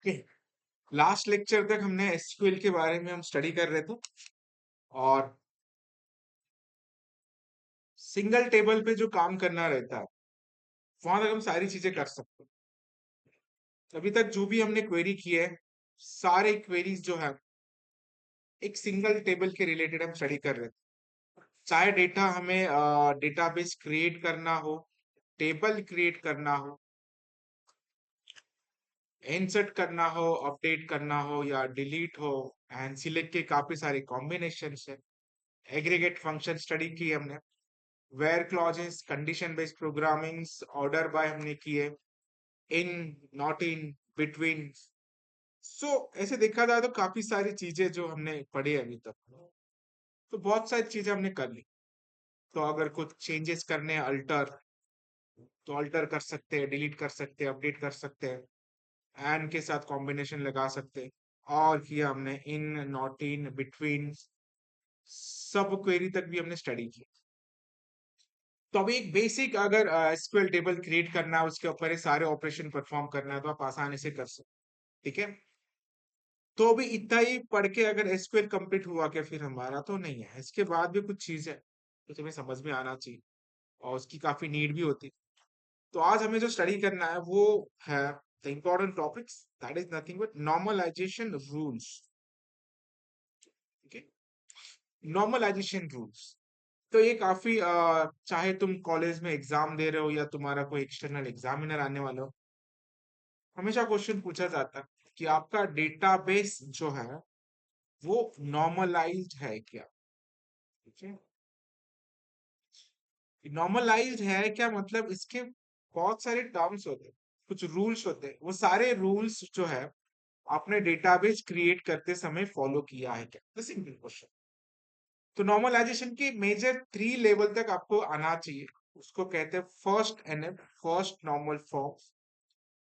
Okay, last lecture तक हमने SQL के बारे में हम स्टडी कर रहे थे और सिंगल टेबल पे जो काम करना रहता है वहां तक हम सारी चीजें कर सकते हैं। अभी तक जो भी हमने क्वेरी किए है सारे क्वेरीज जो है एक सिंगल टेबल के रिलेटेड हम स्टडी कर रहे थे। चाहे डेटा हमें डेटाबेस क्रिएट करना हो, टेबल क्रिएट करना हो, इंसर्ट करना हो, अपडेट करना हो या डिलीट हो, एंड सिलेक्ट के काफी सारे कॉम्बिनेशन है। एग्रीगेट फंक्शन स्टडी की हमने, where clauses, condition based programmings, order by हमने किए, इन, नॉट इन, बिटवीन। सो ऐसे देखा जाए तो काफी सारी चीजें जो हमने पढ़ी अभी तक, तो बहुत सारी चीजें हमने कर ली। तो अगर कुछ चेंजेस करने हैं अल्टर, तो अल्टर कर सकते हैं, डिलीट कर सकते हैं, अपडेट कर सकते हैं, एंड के साथ कॉम्बिनेशन लगा सकते हैं। और किया हमने इन, नॉट इन, बिटवीन, सब क्वेरी तक भी हमने स्टडी की। तो अभी एक बेसिक अगर एसक्यूएल टेबल क्रिएट करना है, उसके ऊपर ये सारे ऑपरेशन परफॉर्म करना है, तो आप आसानी से कर सकते। ठीक है, तो अभी इतना ही पढ़ के अगर एसक्यूएल कंप्लीट हुआ क्या फिर हमारा? तो नहीं है, इसके बाद भी कुछ चीज है जो तुम्हें समझ में आना चाहिए और उसकी काफी नीड भी होती है। तो आज हमें जो स्टडी करना है वो है the important topics, that is nothing but normalization rules. ठीक है, नॉर्मलाइजेशन रूल्स। तो ये काफी चाहे तुम कॉलेज में एग्जाम दे रहे हो या तुम्हारा कोई एक्सटर्नल एग्जामिनर आने वाला हो, हमेशा क्वेश्चन पूछा जाता है कि आपका डेटाबेस जो है वो नॉर्मलाइज्ड है क्या। ठीक है, नॉर्मलाइज्ड है क्या मतलब इसके बहुत सारे टर्म्स होते हैं, कुछ रूल्स होते हैं, वो सारे रूल्स जो है आपने डेटाबेस क्रिएट करते समय फॉलो किया है क्या, सिंपल क्वेश्चन। तो नॉर्मलाइजेशन की मेजर 3 लेवल तक आपको आना चाहिए। उसको कहते हैं first NF, first normal forms,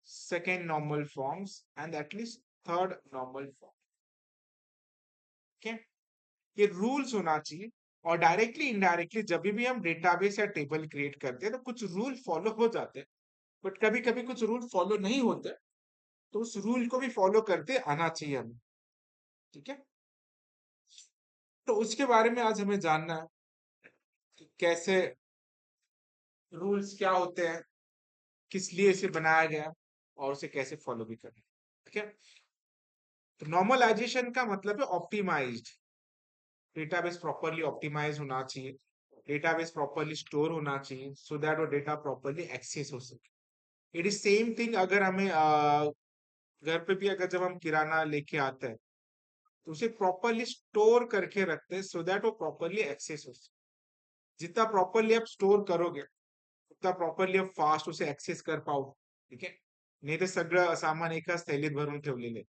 second normal forms and at least third normal form. ठीक है, ये रूल्स होना चाहिए। और डायरेक्टली इनडायरेक्टली जब भी हम डेटाबेस या टेबल क्रिएट करते हैं तो कुछ रूल फॉलो हो जाते हैं, बट कभी कभी कुछ रूल फॉलो नहीं होते, तो उस रूल को भी फॉलो करते आना चाहिए हमें। ठीक है, तो उसके बारे में आज हमें जानना है कि कैसे रूल्स क्या होते हैं, किस लिए इसे बनाया गया और उसे कैसे फॉलो भी करना है। ठीक है, तो नॉर्मलाइजेशन का मतलब है ऑप्टिमाइज्ड। डेटाबेस प्रॉपरली ऑप्टिमाइज होना चाहिए, डेटाबेस प्रॉपरली स्टोर होना चाहिए सो दैट वो डेटा प्रॉपरली एक्सेस हो सके। इट इज सेम थिंग अगर हमें घर पे भी अगर जब हम किराना लेके आते हैं तो उसे प्रॉपरली स्टोर करके रखते हैं सो दैट वो प्रॉपरली एक्सेस हो सके। जितना प्रॉपरली आप स्टोर करोगे उतना प्रॉपरली आप फास्ट उसे एक्सेस कर पाओ। ठीक है, नाही तर सगळं सामान एकाच थैलीत भरून ठेवलेले आहे.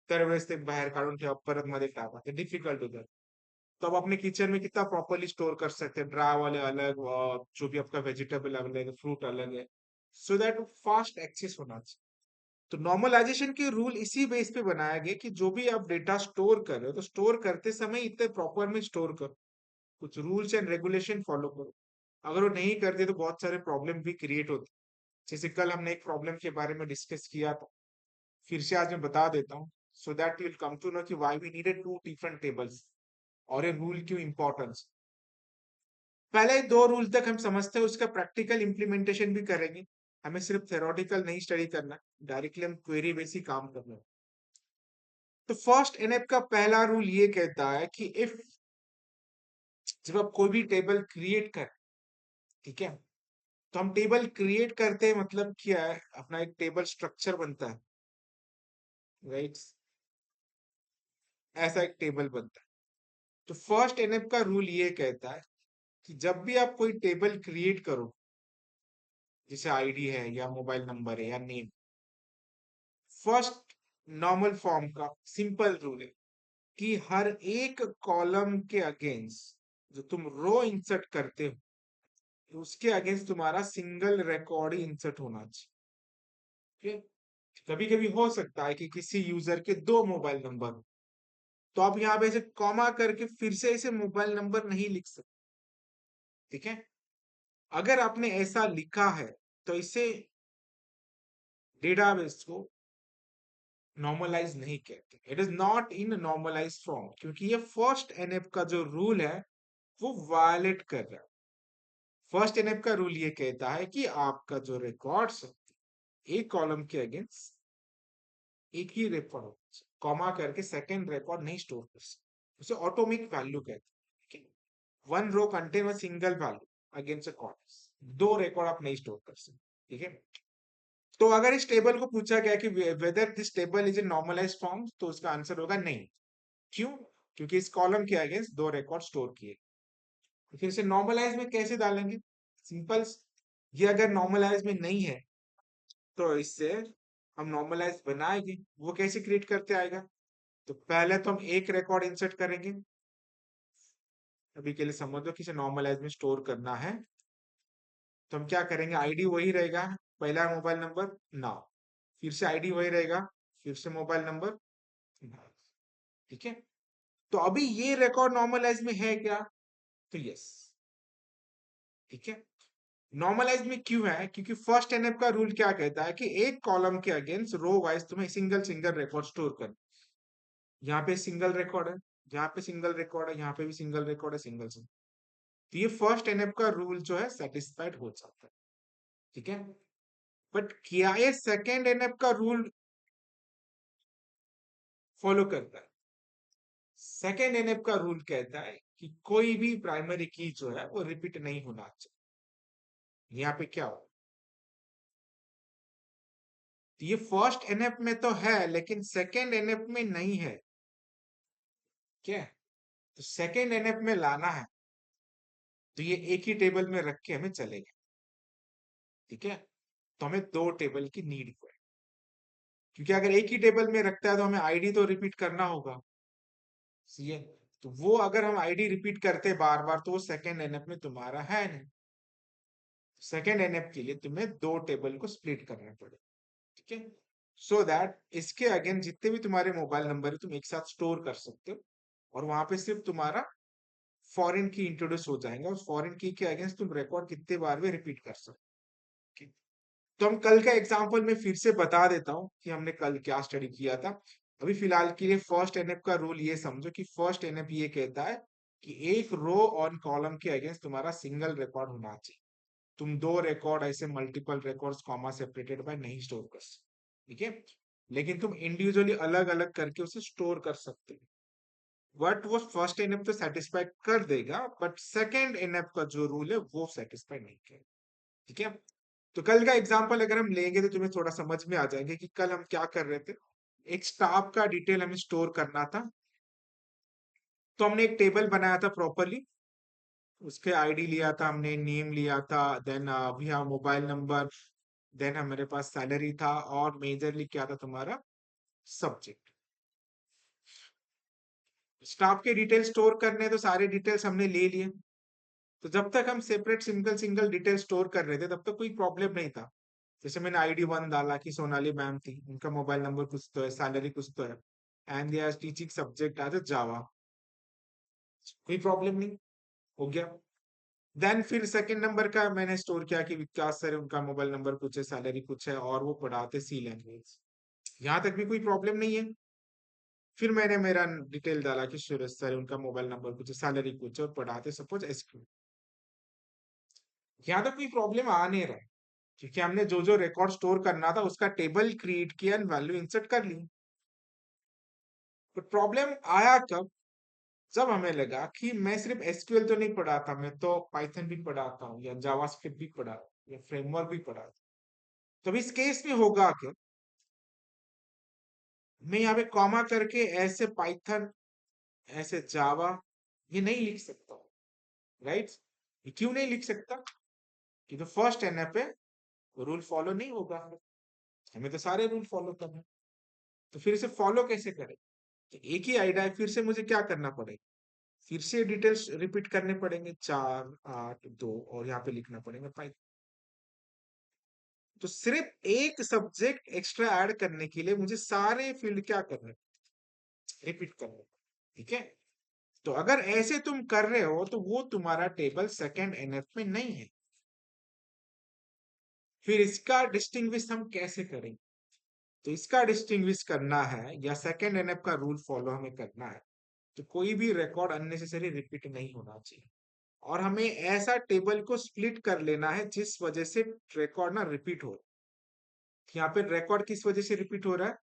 तर वेळेस ते बाहेर काढून ठेवा, परत मध्ये टाका, ते डिफिकल्ट होतं। तो आप अपने किचन में कितना प्रॉपरली स्टोर कर सकते हैं, ड्राई वाले अलग और जो भी आपका वेजिटेबल अलग है, फ्रूट अलग है, सो दैट फास्ट एक्सेस होना चाहिए। तो नॉर्मलाइजेशन के रूल इसी बेस पे बनाया गया कि जो भी आप डेटा स्टोर कर रहे हो तो स्टोर करते समय इतने प्रॉपर में स्टोर करो, कुछ रूल्स एंड रेगुलेशन फॉलो करो। अगर वो नहीं करते तो बहुत सारे प्रॉब्लम भी क्रिएट होते। जैसे कल हमने एक प्रॉब्लम के बारे में डिस्कस किया था, फिर से आज मैं बता देता हूँ so that you will come to know कि why we needed two different tables और ये रूल क्यों इंपॉर्टेंस। पहले 2 रूल तक हम समझते हैं, उसका प्रैक्टिकल इंप्लीमेंटेशन भी करेंगे। हमें सिर्फ थेरोटिकल नहीं स्टडी करना, डायरेक्टली हम क्वेरी बेस ही काम करना है। तो फर्स्ट एनएफ का पहला रूल ये कहता है कि इफ, जब आप कोई भी टेबल क्रिएट कर, ठीक है, तो हम टेबल क्रिएट करते हैं मतलब क्या है, अपना एक टेबल स्ट्रक्चर बनता है, राइट, ऐसा एक टेबल बनता है। तो फर्स्ट एनएफ का रूल ये कहता है कि जब भी आप कोई टेबल क्रिएट करो, जैसे आईडी है या मोबाइल नंबर है या नेम, फर्स्ट नॉर्मल फॉर्म का सिंपल रूल है कि हर एक कॉलम के अगेंस्ट जो तुम रो इंसर्ट करते हो, तो उसके अगेंस्ट तुम्हारा सिंगल रिकॉर्ड ही इंसर्ट होना चाहिए। कभी कभी हो सकता है कि किसी यूजर के 2 मोबाइल नंबर हो, तो आप यहाँ पे ऐसे कॉमा करके फिर से ऐसे मोबाइल नंबर नहीं लिख सकते। ठीक है, अगर आपने ऐसा लिखा है तो इसे डेटाबेस को नॉर्मलाइज नहीं कहते, it is not in normalize form, क्योंकि ये फर्स्ट एनएफ का जो रूल है वो वायलेट कर रहा है। फर्स्ट एनएफ का रूल ये कहता है कि आपका जो रिकॉर्ड्स एक कॉलम के अगेंस्ट एक ही रिकॉर्ड कॉमा करके सेकंड रिकॉर्ड नहीं स्टोर कर सकते, उसे ऑटोमिक वैल्यू कहते हैं। One row contain a single value against a column, दो रिकॉर्ड आप नहीं स्टोर कर सकते, ठीक है। तो अगर इस टेबल को पूछा गया कि whether this table is in normalized form, तो उसका आंसर होगा नहीं। क्यों? क्योंकि इस कॉलम के अगेंस्ट दो रिकॉर्ड स्टोर किए। तो फिर से नॉर्मलाइज में कैसे डालेंगे? सिंपल, ये अगर नॉर्मलाइज में नहीं है तो इससे हम नॉर्मलाइज बनाएंगे। वो कैसे क्रिएट करते आएगा? तो पहले तो हम एक रिकॉर्ड इंसर्ट करेंगे, अभी के लिए समझ लो कि इसे नॉर्मलाइज में स्टोर करना है। तो हम क्या करेंगे, आईडी वही रहेगा, पहला मोबाइल नंबर नाउ, फिर से आईडी वही रहेगा, फिर से मोबाइल नंबर, ठीक है। तो अभी ये रिकॉर्ड नॉर्मलाइज में है क्या? तो यस, ठीक है। नॉर्मलाइज में क्यों है? क्योंकि फर्स्ट एनएफ का रूल क्या कहता है कि एक कॉलम के अगेंस्ट रो वाइज तुम्हें सिंगल सिंगल रिकॉर्ड स्टोर करना। यहाँ पे सिंगल रिकॉर्ड है, यहाँ पे सिंगल रिकॉर्ड है, यहाँ पे भी सिंगल रिकॉर्ड है, सिंगल सिंगल। तो ये फर्स्ट एनएफ का रूल जो है सेटिस्फाइड हो जाता है, ठीक है। बट क्या ये सेकेंड एनएफ का रूल फॉलो करता है? सेकेंड एनएफ का रूल कहता है कि कोई भी प्राइमरी की जो है वो रिपीट नहीं होना चाहिए। यहाँ पे क्या हो, ये फर्स्ट एनएफ में तो है लेकिन सेकेंड एनएफ में नहीं है, क्या? तो सेकेंड एनएफ में लाना है तो ये एक ही टेबल में रख के हमें चलेगा, ठीक है। तो हमें दो टेबल की नीड है, क्योंकि अगर एक ही टेबल में रखता है तो हमें आईडी तो रिपीट करना होगा, सी है। तो वो अगर हम आईडी रिपीट करते बार बार तो वो सेकेंड एनएफ में तुम्हारा है नहीं। सेकेंड एनएफ के लिए तुम्हें दो टेबल को स्प्लिट करना पड़ेगा, ठीक है। सो दैट इसके अगेन जितने भी तुम्हारे मोबाइल नंबर है तुम एक साथ स्टोर कर सकते हो, और वहां पे सिर्फ तुम्हारा फॉरेन की इंट्रोड्यूस हो जाएगा, और फॉरेन की के अगेंस्ट तुम रिकॉर्ड कितने बार भी रिपीट कर सकते हो। तो हम कल का एग्जांपल में फिर से बता देता हूँ कि हमने कल क्या स्टडी किया था। अभी फिलहाल के लिए फर्स्ट एनएफ का रूल ये समझो कि फर्स्ट एनएफ ये कहता है कि एक रो और कॉलम के अगेंस्ट तुम्हारा सिंगल रिकॉर्ड होना चाहिए। तुम दो रिकॉर्ड ऐसे multiple records comma separated by नहीं स्टोर कर सकते, ठीक है। लेकिन तुम इंडिविजुअली अलग अलग करके उसे स्टोर कर सकते हो। बट वो फर्स्ट एनएफ तो सेटिस्फाई कर देगा, बट सेकेंड एनएफ का जो रूल है वो सेटिस्फाई नहीं करेगा, ठीक है। तो कल का एग्जाम्पल अगर हम लेंगे तो तुम्हें थोड़ा समझ में आ जाएंगे कि कल हम क्या कर रहे थे। एक स्टाफ का डिटेल हमें स्टोर करना था, तो हमने एक टेबल बनाया था प्रॉपरली, उसके आईडी लिया था हमने, नेम लिया था, देन अभी हाँ मोबाइल नंबर, देन हमारे पास सैलरी था, और मेजरली क्या था तुम्हारा सब्जेक्ट। स्टाफ के डिटेल स्टोर करने तो सारे डिटेल्स हमने ले लिए। तो जब तक हम separate single single detail store कर रहे थे तब तक कोई प्रॉब्लम नहीं था। जैसे मैंने आईडी वन डाला कि सोनाली मैम थी, उनका मोबाइल नंबर कुछ तो है, सैलरी कुछ तो है, and they are teaching subject आज जावा, कोई प्रॉब्लम नहीं, हो गया। देन फिर सेकंड नंबर का मैंने स्टोर किया कि विकास सर, उनका मोबाइल नंबर कुछ है, सैलरी कुछ है, और वो पढ़ाते सी लैंग्वेज, यहाँ तक भी कोई प्रॉब्लम नहीं है। फिर मैंने मेरा डिटेल डाला कि सूरज सर, उनका मोबाइल नंबर कुछ है, सैलरी कुछ है, और पढ़ाते सपोज एसक्यू, यहाँ तक कोई प्रॉब्लम आ नहीं रहा है, क्योंकि हमने जो जो रिकॉर्ड स्टोर करना था उसका टेबल क्रिएट किया एंड वैल्यू इंसर्ट कर ली। तो प्रॉब्लम आया कब? जब हमें लगा कि मैं सिर्फ एसक्यूएल तो नहीं पढ़ाता, मैं तो पाइथन भी पढ़ाता हूँ, या जावास्क्रिप्ट भी पढ़ाता हूँ, या फ्रेमवर्क भी पढ़ाता हूँ। तो इस केस में होगा क्या, मैं यहाँ पे कॉमा करके ऐसे पाइथन, ऐसे जावा ये नहीं लिख सकता, राइट? ये क्यों नहीं लिख सकता? कि तो फर्स्ट एन पे रूल फॉलो नहीं होगा, हमें तो सारे रूल फॉलो करना है। तो फिर इसे फॉलो कैसे करें? तो एक ही आइडिया है, फिर से मुझे क्या करना पड़ेगा, फिर से डिटेल्स रिपीट करने पड़ेंगे, 4 8 2, और यहाँ पे लिखना पड़ेगा 5। तो सिर्फ एक सब्जेक्ट एक्स्ट्रा ऐड करने के लिए मुझे सारे फील्ड क्या करने, रिपीट करने, ठीक है। तो अगर ऐसे तुम कर रहे हो तो वो तुम्हारा टेबल सेकंड एनएफ में नहीं है। फिर इसका डिस्टिंग्विश हम कैसे करेंगे? तो इसका डिस्टिंग्विश करना है या सेकंड एनएफ का रूल फॉलो हमें करना है, तो कोई भी रिकॉर्ड अननेसेसरी रिपीट नहीं होना चाहिए। और हमें ऐसा टेबल को स्प्लिट कर लेना है जिस वजह से रिकॉर्ड ना रिपीट हो। यहाँ पे रिकॉर्ड किस वजह से रिपीट हो रहा है?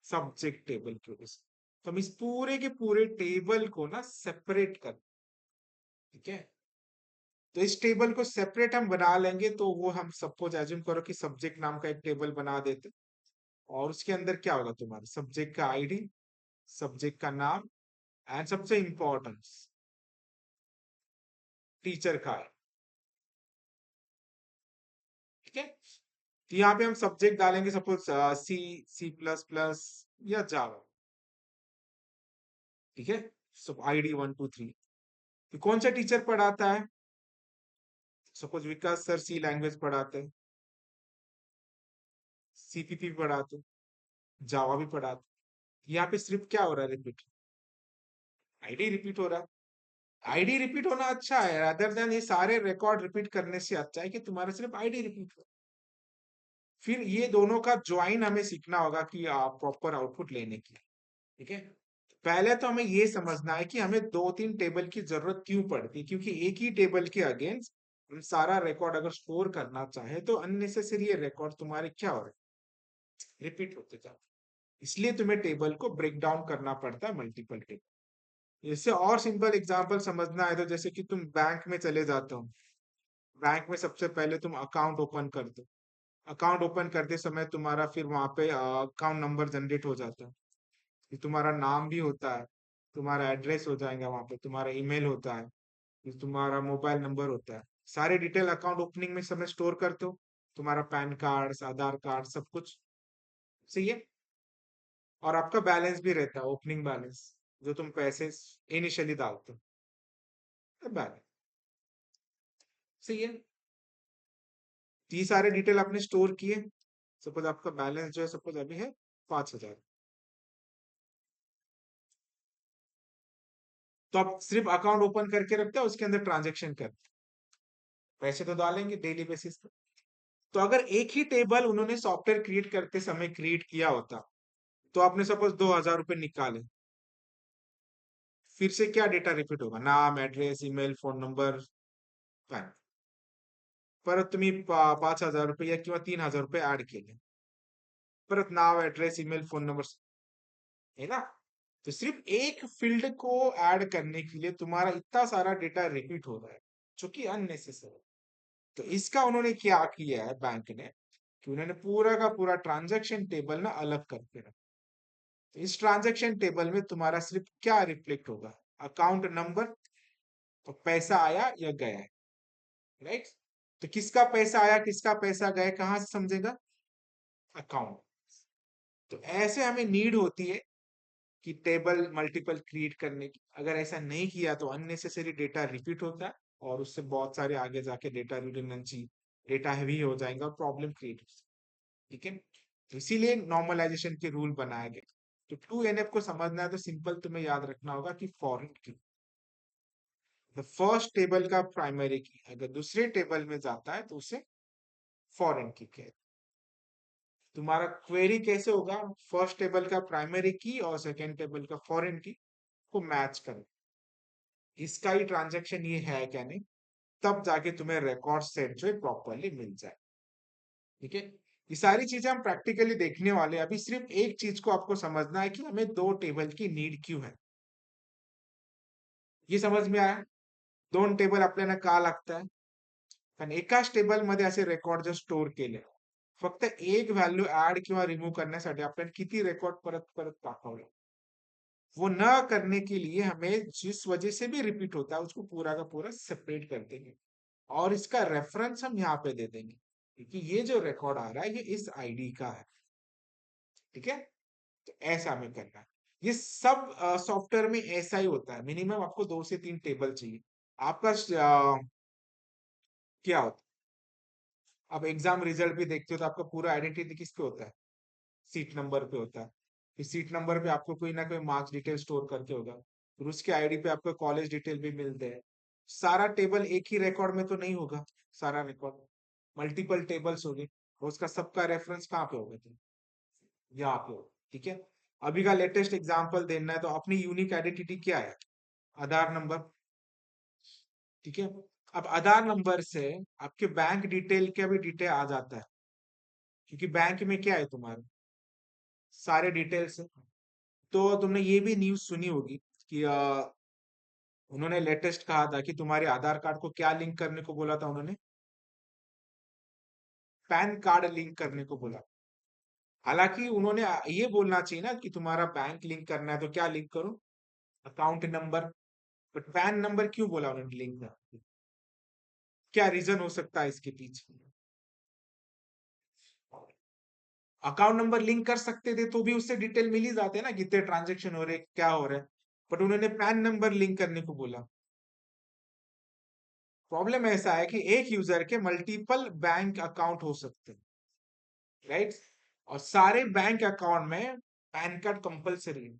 सब्जेक्ट टेबल की वजह से। तो हम इस पूरे के पूरे टेबल को ना सेपरेट कर, ठीक है। तो इस टेबल को सेपरेट हम बना लेंगे, तो वो हम सपोज एज्यूम करो कि सब्जेक्ट नाम का एक टेबल बना देते, और उसके अंदर क्या होगा? तुम्हारा सब्जेक्ट का आईडी, सब्जेक्ट का नाम, एंड सबसे इंपॉर्टेंट टीचर का है, ठीक है। तो यहाँ पे हम सब्जेक्ट डालेंगे suppose C, C plus plus या जावा, ठीक है। सब आईडी 1 2 3। तो कौन सा टीचर पढ़ाता है? सपोज विकास सर सी लैंग्वेज पढ़ाते हैं, सीपीपी भी पढ़ाते हैं, जावा भी पढ़ाते हैं। यहाँ पे सिर्फ क्या हो रहा है? रिपीट, आईडी रिपीट हो रहा है। आईडी रिपीट होना अच्छा है, अदर देन ये सारे रिकॉर्ड रिपीट करने से अच्छा है कि तुम्हारा सिर्फ आईडी रिपीट हो। फिर ये दोनों का ज्वाइन हमें सीखना होगा कि प्रॉपर आउटपुट लेने की, ठीक है। पहले तो हमें ये समझना है कि हमें 2 3 टेबल की जरूरत क्यों पड़ती है, क्योंकि एक ही टेबल के अगेंस्ट हम सारा रिकॉर्ड अगर स्टोर करना चाहे तो अननेसेसरी ये रिकॉर्ड तुम्हारे क्या हो रहे, रिपीट होते जाते। इसलिए तुम्हें टेबल को ब्रेक डाउन करना पड़ता है मल्टीपल टेबल। इससे और सिंपल एग्जांपल समझना है तो जैसे कि तुम बैंक में चले जाते हो, बैंक में सबसे पहले तुम अकाउंट ओपन करते हो। अकाउंट ओपन करते समय तुम्हारा फिर वहां पे अकाउंट नंबर जनरेट हो जाता है, फिर तुम्हारा नाम भी होता है, तुम्हारा एड्रेस हो जाएगा, वहां पे तुम्हारा ईमेल होता है, फिर तुम्हारा मोबाइल नंबर होता है। सारे डिटेल अकाउंट ओपनिंग में समय स्टोर करते हो, तुम्हारा पैन कार्ड, आधार कार्ड, सब कुछ सही है। और आपका बैलेंस भी रहता है, ओपनिंग बैलेंस, जो तुम पैसे इनिशियली डालते हो, बैलेंस सही है। तो ये सारे डिटेल आपने स्टोर किए। सपोज आपका बैलेंस जो है सपोज अभी है 5,000, तो आप सिर्फ अकाउंट ओपन करके रखते हो, उसके अंदर ट्रांजेक्शन करते हो, पैसे तो डालेंगे डेली बेसिस पे। तो अगर एक ही टेबल उन्होंने सॉफ्टवेयर क्रिएट करते समय क्रिएट किया होता, तो आपने सपोज 2,000 रुपए निकाले, फिर से क्या डेटा रिपीट होगा? नाम, address, email, phone number, pan. परत तुम्ही 5,000 रुपये किंवा 3,000 रुपये ऍड केले, परत नाव, एड्रेस, ईमेल, फोन नंबर, है ना। तो सिर्फ एक फील्ड को ऐड करने के लिए तुम्हारा इतना सारा डेटा रिपीट हो रहा है, जो कि अननेसेसरी। तो इसका उन्होंने क्या किया है बैंक ने, कि उन्होंने पूरा का पूरा ट्रांजैक्शन टेबल ना अलग करके रखा। तो इस ट्रांजैक्शन टेबल में तुम्हारा सिर्फ क्या रिफ्लेक्ट होगा? अकाउंट नंबर, तो पैसा आया या गया है, राइट। तो किसका पैसा आया, किसका पैसा गया, कहां से समझेगा? अकाउंट। तो ऐसे हमें नीड होती है कि टेबल मल्टीपल क्रिएट करने की। अगर ऐसा नहीं किया तो अननेसेसरी डेटा रिपीट होता है, और उससे बहुत सारे आगे जाके डेटा रिडंडेंसी, डेटा हैवी हो जाएगा और प्रॉब्लम क्रिएट हो सकती है, ठीक है। तो इसीलिए नॉर्मलाइजेशन के रूल बनाए गए। तो 2NF को समझना है तो सिंपल तुम्हें याद रखना होगा कि फॉरेन की द फर्स्ट टेबल का प्राइमरी की अगर दूसरे टेबल में जाता है तो उसे फॉरेन की कहते हैं। तुम्हारा क्वेरी कैसे होगा? फर्स्ट टेबल का प्राइमरी की और सेकेंड टेबल का फॉरेन की को मैच करो, इसका ही ट्रांजेक्शन ये है क्या नहीं, तब जाके तुम्हें रिकॉर्ड सेट जो है प्रॉपरली मिल जाए, ठीक है। ये सारी चीजें हम प्रैक्टिकली देखने वाले हैं। अभी सिर्फ एक चीज को आपको समझना है कि हमें 2 टेबल की नीड क्यों है, ये समझ में आया? 2 टेबल आपल्याला का लागतात? कारण एकाच टेबलमध्ये असे रेकॉर्ड जर स्टोर केले, फक्त एक व्हॅल्यू ऍड किंवा रिमूव्ह करण्यासाठी आपल्याला किती रेकॉर्ड परत परत टाकावे, वो न करने के लिए हमें जिस वजह से भी रिपीट होता है उसको पूरा का पूरा सेपरेट कर देंगे, और इसका रेफरेंस हम यहाँ पे दे देंगे, क्योंकि ये जो रिकॉर्ड आ रहा है ये इस आईडी का है, ठीक है। तो ऐसा हमें करना है। ये सब सॉफ्टवेयर में ऐसा ही होता है, मिनिमम आपको 2 से 3 टेबल चाहिए। आपका क्या होता है, आप एग्जाम रिजल्ट भी देखते हो तो आपका पूरा आइडेंटिटी किस पे होता है? सीट नंबर पे होता है। फिर सीट नंबर पे आपको कोई ना कोई मार्क्स डिटेल स्टोर करके होगा, फिर उसके आईडी पे आपको कॉलेज डिटेल भी मिलते हैं। सारा टेबल एक ही रिकॉर्ड में तो नहीं होगा, सारा रिकॉर्ड मल्टीपल टेबल्स होंगे, और उसका सबका रेफरेंस कहाँ पे होगा? यहाँ पे हो, ठीक है। अभी का लेटेस्ट एग्जांपल देना है तो अपनी यूनिक आइडेंटिटी क्या है? आधार नंबर, ठीक है। अब आधार नंबर से आपके बैंक डिटेल का भी डिटेल आ जाता है, क्योंकि बैंक में क्या है तुम्हारे सारे डिटेल्स है। तो तुमने ये भी न्यूज़ सुनी होगी कि उन्होंने लेटेस्ट कहा था कि तुम्हारे आधार कार्ड को क्या लिंक करने को बोला था उन्होंने? पैन कार्ड लिंक करने को बोला। हालांकि उन्होंने ये बोलना चाहिए ना कि तुम्हारा बैंक लिंक करना है तो क्या लिंक करो? Account number. But pan number क्यों बोला उन्होंने लिंक करने? क्या रीजन हो सकता है इसके पीछे? अकाउंट नंबर लिंक कर सकते थे तो भी उससे डिटेल मिल ही जाते ना, कितने ट्रांजेक्शन हो रहे, क्या हो रहा है। बट उन्होंने पैन नंबर लिंक करने को बोला। प्रॉब्लम ऐसा है कि एक यूजर के मल्टीपल बैंक अकाउंट हो सकते हैं, राइट? और सारे बैंक अकाउंट में पैन कार्ड कंपलसरी है।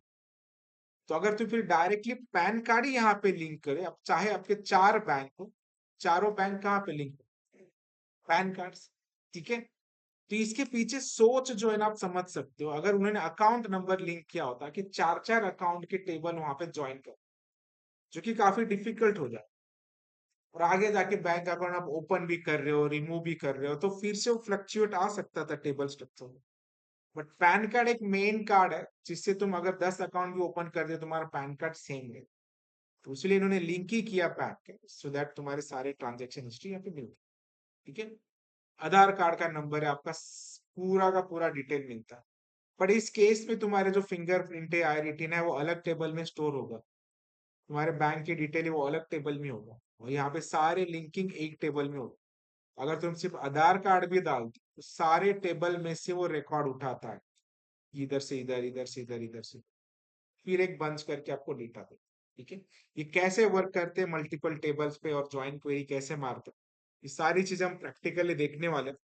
तो अगर तू फिर डायरेक्टली पैन कार्ड ही यहाँ पे लिंक करे, अब चाहे आपके 4 बैंक हो, चारों बैंक कहाँ पे लिंक? पैन कार्ड, ठीक है। तो इसके पीछे सोच जो है ना, आप समझ सकते हो। अगर उन्होंने अकाउंट नंबर लिंक किया होता कि चार चार अकाउंट के टेबल वहां पे ज्वाइन कर, जो कि काफी डिफिकल्ट हो जाए, और आगे जाके बैंक अकाउंट आप ओपन भी कर रहे हो, रिमूव भी कर रहे हो, तो फिर से वो फ्लक्चुएट आ सकता था टेबल स्ट्रक्चर में। बट पैन कार्ड एक मेन कार्ड है जिससे तुम अगर 10 अकाउंट भी ओपन कर दे तुम्हारा पैन कार्ड सेम है। तो इसलिए इन्होंने लिंक ही किया पैन कार्ड, सो दैट तुम्हारे सारे ट्रांजेक्शन हिस्ट्री यहाँ पे मिलती है, ठीक है। आधार कार्ड का नंबर है आपका, पूरा का पूरा डिटेल मिलता है। पर इस केस में तुम्हारे जो फिंगरप्रिंट है, आई रिटिन है, वो अलग टेबल में स्टोर होगा। तुम्हारे बैंक की डिटेल है वो अलग टेबल में होगा, और यहाँ पे सारे लिंकिंग एक टेबल में होगा। अगर तुम सिर्फ आधार कार्ड भी डालते तो सारे टेबल में से वो रिकॉर्ड उठाता है, इधर से इधर, इधर से इधर, इधर से, फिर एक बंच करके आपको डेटा दे, ठीक है। ये कैसे वर्क करते हैं मल्टीपल टेबल्स पे, और ज्वाइन क्वेरी कैसे मारते हैं, ये सारी चीजें हम प्रैक्टिकली देखने वाले हैं।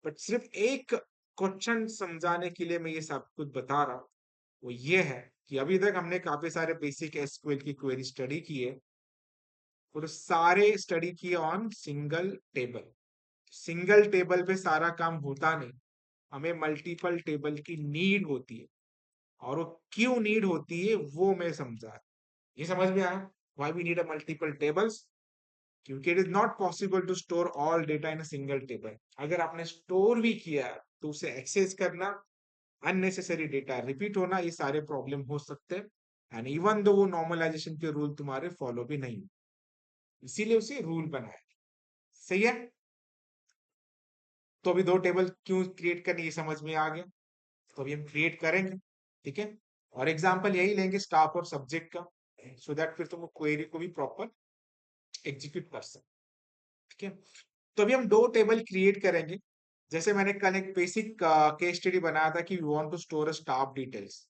बट सिर्फ एक क्वेश्चन समझाने के लिए मैं ये सब कुछ बता रहा हूँ, वो ये है कि अभी तक हमने काफी सारे बेसिक एसक्यूएल की क्वेरी स्टडी की है, और सारे स्टडी किए on single table. Single table पे सारा काम होता नहीं, हमें मल्टीपल टेबल की नीड होती है। और वो क्यों नीड होती है वो मैं समझा, ये समझ में आया? Why we need a multiple tables? क्योंकि it is not possible to store all data in a single table. अगर आपने स्टोर भी किया तो उसे एक्सेस करना, अननेसेसरी डेटा रिपीट होना, ये सारे प्रॉब्लम हो सकते हैं। एंड इवन दो वो नॉर्मलाइजेशन के रूल तुम्हारे फॉलो भी नहीं, इसीलिए उसे रूल बनाया। सही है। तो अभी दो टेबल क्यों क्रिएट करनी, ये समझ में आ गया। तो अभी हम क्रिएट करेंगे, ठीक है। और एग्जांपल यही लेंगे स्टाफ और सब्जेक्ट का, सो दैट फिर तुम क्वेरी को भी प्रॉपर एग्जीक्यूट कर सकते, ठीक है। तो अभी हम दो टेबल क्रिएट करेंगे। जैसे मैंने कल एक बेसिक केस स्टडी बनाया था कि we want to store a staff details,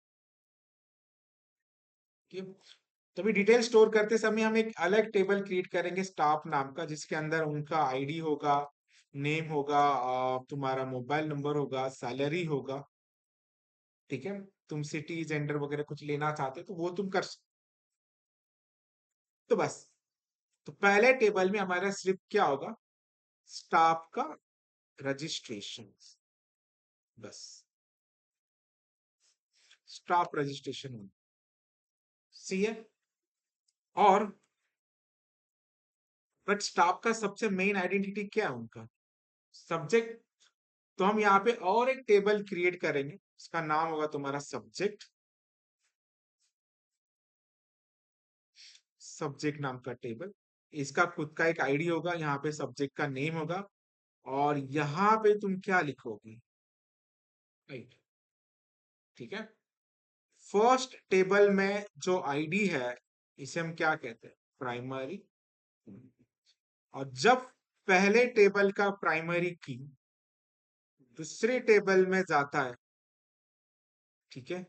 ठीक है। तो अभी डिटेल स्टोर करते समय हम एक अलग टेबल क्रिएट करेंगे स्टाफ नाम का, जिसके अंदर उनका आईडी होगा, नेम होगा, तुम्हारा मोबाइल नंबर होगा, सैलरी होगा, ठीक है। तुम सिटी जेंडर वगैरह कुछ लेना चाहते हो तो वो तुम कर सकते। तो बस, तो पहले टेबल में हमारा सिर्फ क्या होगा, स्टाफ का रजिस्ट्रेशन, बस स्टाफ रजिस्ट्रेशन होगा, सी है। और बट स्टाफ का सबसे मेन आइडेंटिटी क्या है, उनका सब्जेक्ट। तो हम यहाँ पे और एक टेबल क्रिएट करेंगे, उसका नाम होगा तुम्हारा सब्जेक्ट, सब्जेक्ट नाम का टेबल। इसका खुद का एक आईडी होगा, यहाँ पे सब्जेक्ट का नेम होगा, और यहाँ पे तुम क्या लिखोगे, राइट, ठीक है। फर्स्ट टेबल में जो आईडी है, इसे हम क्या कहते हैं, प्राइमरी। और जब पहले टेबल का प्राइमरी की दूसरे टेबल में जाता है, ठीक है,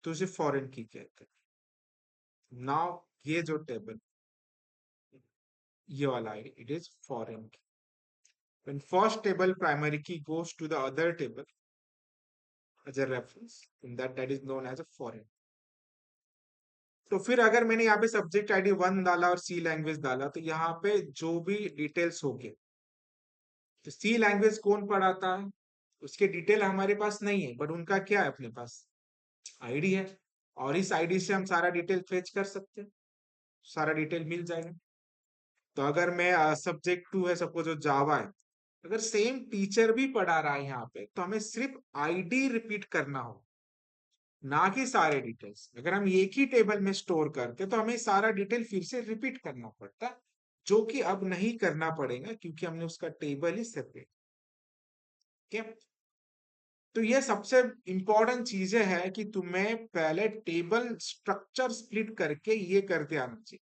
तो उसे फॉरेन की कहते हैं। नाउ ये जो टेबल, ये वाला आईडी, इट इज फॉरेन की। When first table primary key goes to the other table as a reference, in that is known as a foreign। तो फिर अगर मैंने यहाँ पे सब्जेक्ट आईडी 1 डाला और सी लैंग्वेज डाला, तो यहाँ पे जो भी डिटेल्स हो गए, तो सी लैंग्वेज कौन पढ़ाता है, उसके डिटेल हमारे पास नहीं है, बट उनका क्या है अपने पास, आईडी है, और इस आईडी से हम सारा डिटेल फेच कर सकते हैं, सारा डिटेल मिल जाएगा। तो अगर मैं सब्जेक्ट टू है सपोज जो जावा है, अगर सेम टीचर भी पढ़ा रहा है यहाँ पे, तो हमें सिर्फ आईडी रिपीट करना हो, ना कि सारे डिटेल्स। अगर हम एक ही टेबल में स्टोर करते तो हमें सारा डिटेल फिर से रिपीट करना पड़ता, जो कि अब नहीं करना पड़ेगा क्योंकि हमने उसका टेबल ही सेपरेट किया। तो ये सबसे इंपॉर्टेंट चीजें है कि तुम्हें पहले टेबल स्ट्रक्चर स्प्लिट करके ये करते आना चाहिए,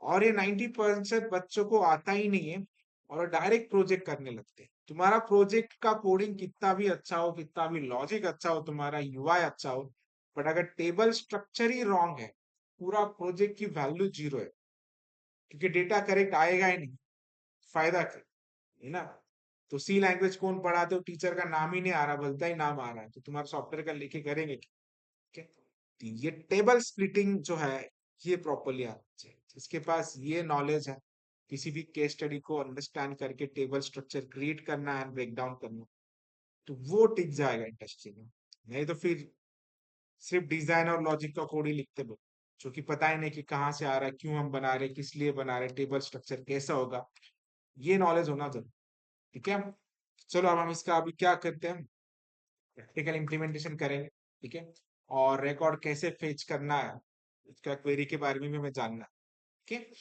और ये 90% बच्चों को आता ही नहीं है, और डायरेक्ट प्रोजेक्ट करने लगते हैं। तुम्हारा प्रोजेक्ट का कोडिंग कितना भी अच्छा हो, कितना भी लॉजिक अच्छा हो, तुम्हारा यूआई अच्छा हो, बट अगर टेबल स्ट्रक्चर ही रॉन्ग है, पूरा प्रोजेक्ट की वैल्यू जीरो है, क्योंकि डेटा करेक्ट आएगा ही नहीं, फायदा क्या है ना। तो सी लैंग्वेज कौन पढ़ाते हो, टीचर का नाम ही नहीं आ रहा, बोलता ही नाम आ रहा है, तो तुम्हारा सॉफ्टवेयर का लेके करेंगे क्या? तो ये टेबल स्प्लिटिंग जो है, ये प्रॉपरली आना चाहिए, जिसके पास ये नॉलेज है, किसी भी केस स्टडी को अंडरस्टैंड करके टेबल स्ट्रक्चर क्रिएट करना एंड ब्रेक डाउन करना, तो वो टिक जाएगा इंडस्ट्री में। नहीं तो फिर सिर्फ डिजाइन और लॉजिक का कोड ही लिखते लोग, जो कि पता ही नहीं कि कहाँ से आ रहा है, क्यों हम बना रहे, किस लिए बना रहे, टेबल स्ट्रक्चर कैसा होगा, ये नॉलेज होना जरूरी। ठीक है, चलो अब हम इसका अभी क्या करते हैं, प्रैक्टिकल इम्प्लीमेंटेशन करेंगे। ठीक है, और रिकॉर्ड कैसे फेच करना है, इसका क्वेरी के बारे में भी हमें जानना है। ठीक है,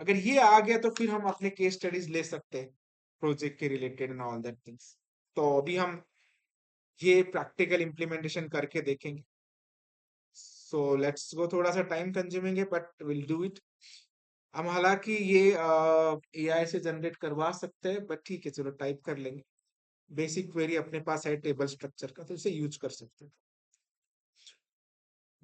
अगर ये आ गया तो फिर हम अपने केस स्टडीज ले सकते हैं प्रोजेक्ट के related and all that things. तो अभी हम ये प्रैक्टिकल इम्प्लीमेंटेशन करके देखेंगे। सो लेट्स गो, थोड़ा सा टाइम कंज्यूमिंग है बट विल डू इट। हम हालांकि ये एआई से जनरेट करवा सकते हैं, बट ठीक है चलो टाइप कर लेंगे। बेसिक क्वेरी अपने पास है टेबल स्ट्रक्चर का, तो इसे यूज कर सकते हैं।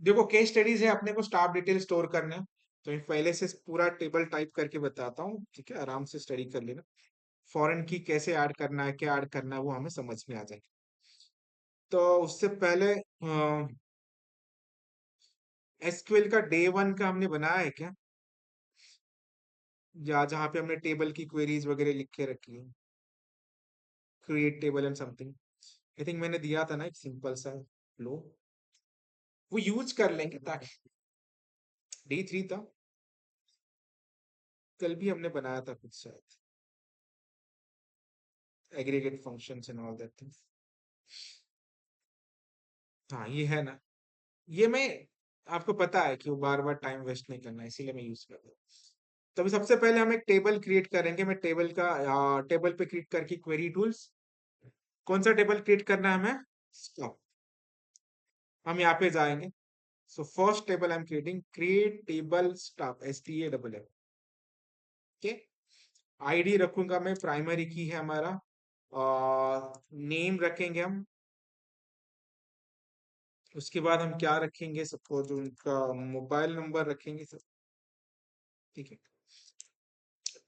देखो केस स्टडीज है, अपने को स्टाफ डिटेल स्टोर करना है, तो मैं पहले से पूरा टेबल टाइप करके बताता हूँ, ठीक है, आराम से स्टडी कर लेना। फॉरेन की कैसे ऐड करना है, क्या ऐड करना है, वो हमें समझ में आ जाएगा। तो उससे पहले एसक्यूएल का डे वन का हमने बनाया है क्या, या जहाँ पे हमने टेबल की क्वेरीज वगैरह लिख के रखी है, create table and something, I think मैंने दिया था ना एक सिंपल सा फ्लो, वो यूज कर लेंगे ताकि। डे थ्री था, कल भी हमने बनाया था कुछ शायद, aggregate functions and all that things. हाँ ये है ना, ये मैं, आपको पता है कि वो बार बार टाइम वेस्ट नहीं करना, इसीलिए मैं यूज करता हूँ। तो अभी सबसे पहले हम एक टेबल क्रिएट करेंगे, मैं टेबल का टेबल पे क्लिक करके क्वेरी टूल्स, कौन सा टेबल क्रिएट करना है हमें, स्टॉक। हम यहाँ पे जाएंगे, so first table I am creating, create table stock, STAFF। Okay, ID रखूंगा मैं, प्राइमरी की है हमारा, नेम रखेंगे हम, उसके बाद हम क्या रखेंगे, सपोज उनका मोबाइल नंबर रखेंगे सब। ठीक है,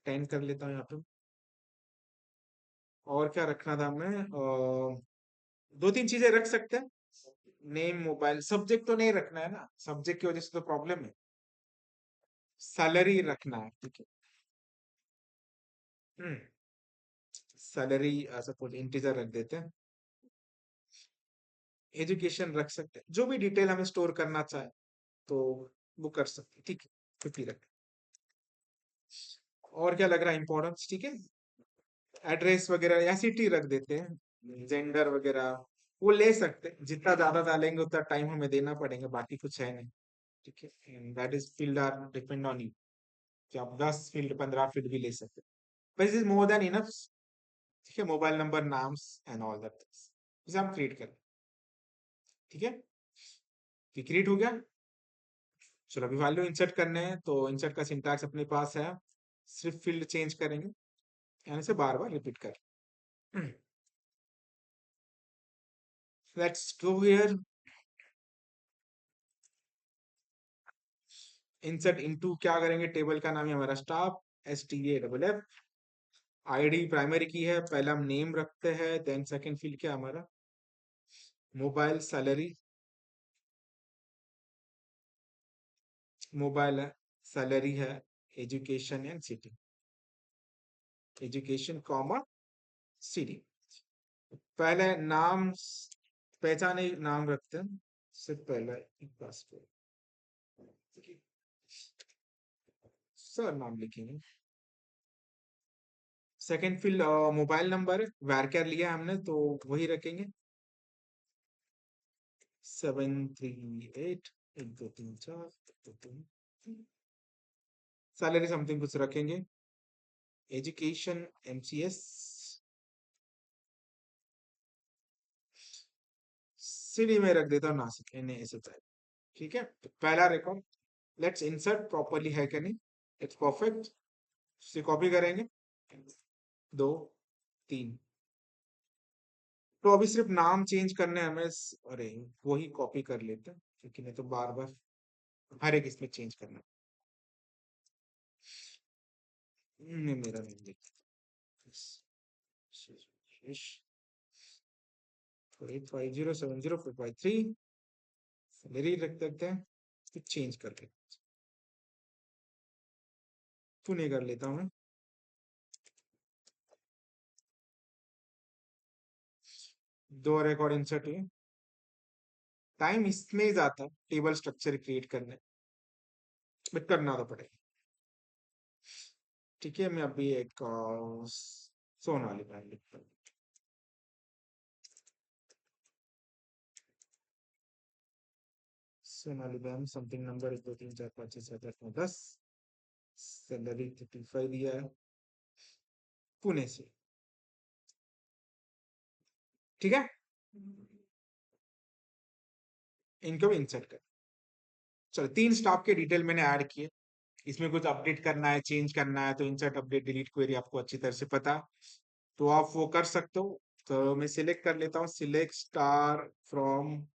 10 कर लेता हूँ यहाँ पे। और क्या रखना था हमें, दो तीन चीजें रख सकते हैं, नेम मोबाइल, सब्जेक्ट तो नहीं रखना है ना, सब्जेक्ट की वजह से तो प्रॉब्लम है। सैलरी रखना है, ठीक है, सैलरी सपोज इंटीजर रख देते हैं। एजुकेशन रख सकते हैं, जो भी डिटेल हमें स्टोर करना चाहे तो वो कर सकते हैं। ठीक है, 50 रख। और क्या लग रहा है इंपॉर्टेंस, ठीक है, एड्रेस वगैरह या सिटी रख देते हैं, जेंडर वगैरह वो ले सकते हैं, जितना ज्यादा डालेंगे उतना टाइम हमें देना पड़ेगा, बाकी कुछ है नहीं। ठीक है, that is field are depend on you, कि आप 10 फील्ड 15 फील्ड भी ले सकते हैं, but is more than enough. ठीक है, mobile number, names and all that things, इसे हम क्रिएट करें। ठीक है, कि क्रिएट हो गया। चलो अभी वैल्यू इंसर्ट करने हैं, तो इंसर्ट का सिंटैक्स अपने पास है, सिर्फ फील्ड चेंज करेंगे, यानी से बार बार रिपीट कर। Let's go here, insert into क्या करेंगे, टेबल का नाम है हमारा स्टाफ, STAFF। आईडी प्राइमरी की है, पहला हम नेम रखते हैं, देन सेकंड फील्ड क्या हमारा, मोबाइल, सैलरी, मोबाइल है, सैलरी है, education and city, education comma city. पहले नाम पहचान ही नाम रखते हैं, सिर्फ पहला एक पासवर्ड, सर नाम लिखेंगे। सेकंड फील्ड मोबाइल नंबर है, वारकर लिया हमने तो वही रखेंगे, 738, 1 2 3 4, 1 2 3। सैलरी समथिंग कुछ रखेंगे, एजुकेशन MCS, सिटी में रख देता हूँ नासिक, NASHI। ठीक है, तो पहला रिकॉर्ड, लेट्स इंसर्ट प्रॉपरली है कि नहीं, इट्स परफेक्ट, इसे कॉपी करेंगे, 2 3। तो अभी सिर्फ नाम चेंज करने हैं हमें, अरे वही कॉपी कर लेते हैं, क्योंकि नहीं तो बार बार हर एक इसमें चेंज करना। मेरा नाम देखते 8507045 3, सैलरी रख देते हैं, फिर चेंज कर लेते हैं, पुणे कर लेता हूँ मैं। 2 रिकॉर्ड इंसर्ट हुए, टाइम इसमें ही जाता है टेबल स्ट्रक्चर क्रिएट करने, बट करना तो पड़ेगा। ठीक है, मैं अभी एक सोनाली ब्रांड लिखता हूँ। Sonali brand something number 1 2 3 4 5 6 7 8 9 10, salary 35 दिया है, पुणे से। ठीक है, इनको भी इंसर्ट कर, चलो 3 स्टाफ के डिटेल मैंने ऐड किए, इसमें कुछ अपडेट करना है, चेंज करना है, तो इंसर्ट अपडेट डिलीट क्वेरी आपको अच्छी तरह से पता है, तो आप वो कर सकते हो। तो मैं सिलेक्ट कर लेता हूँ, select star from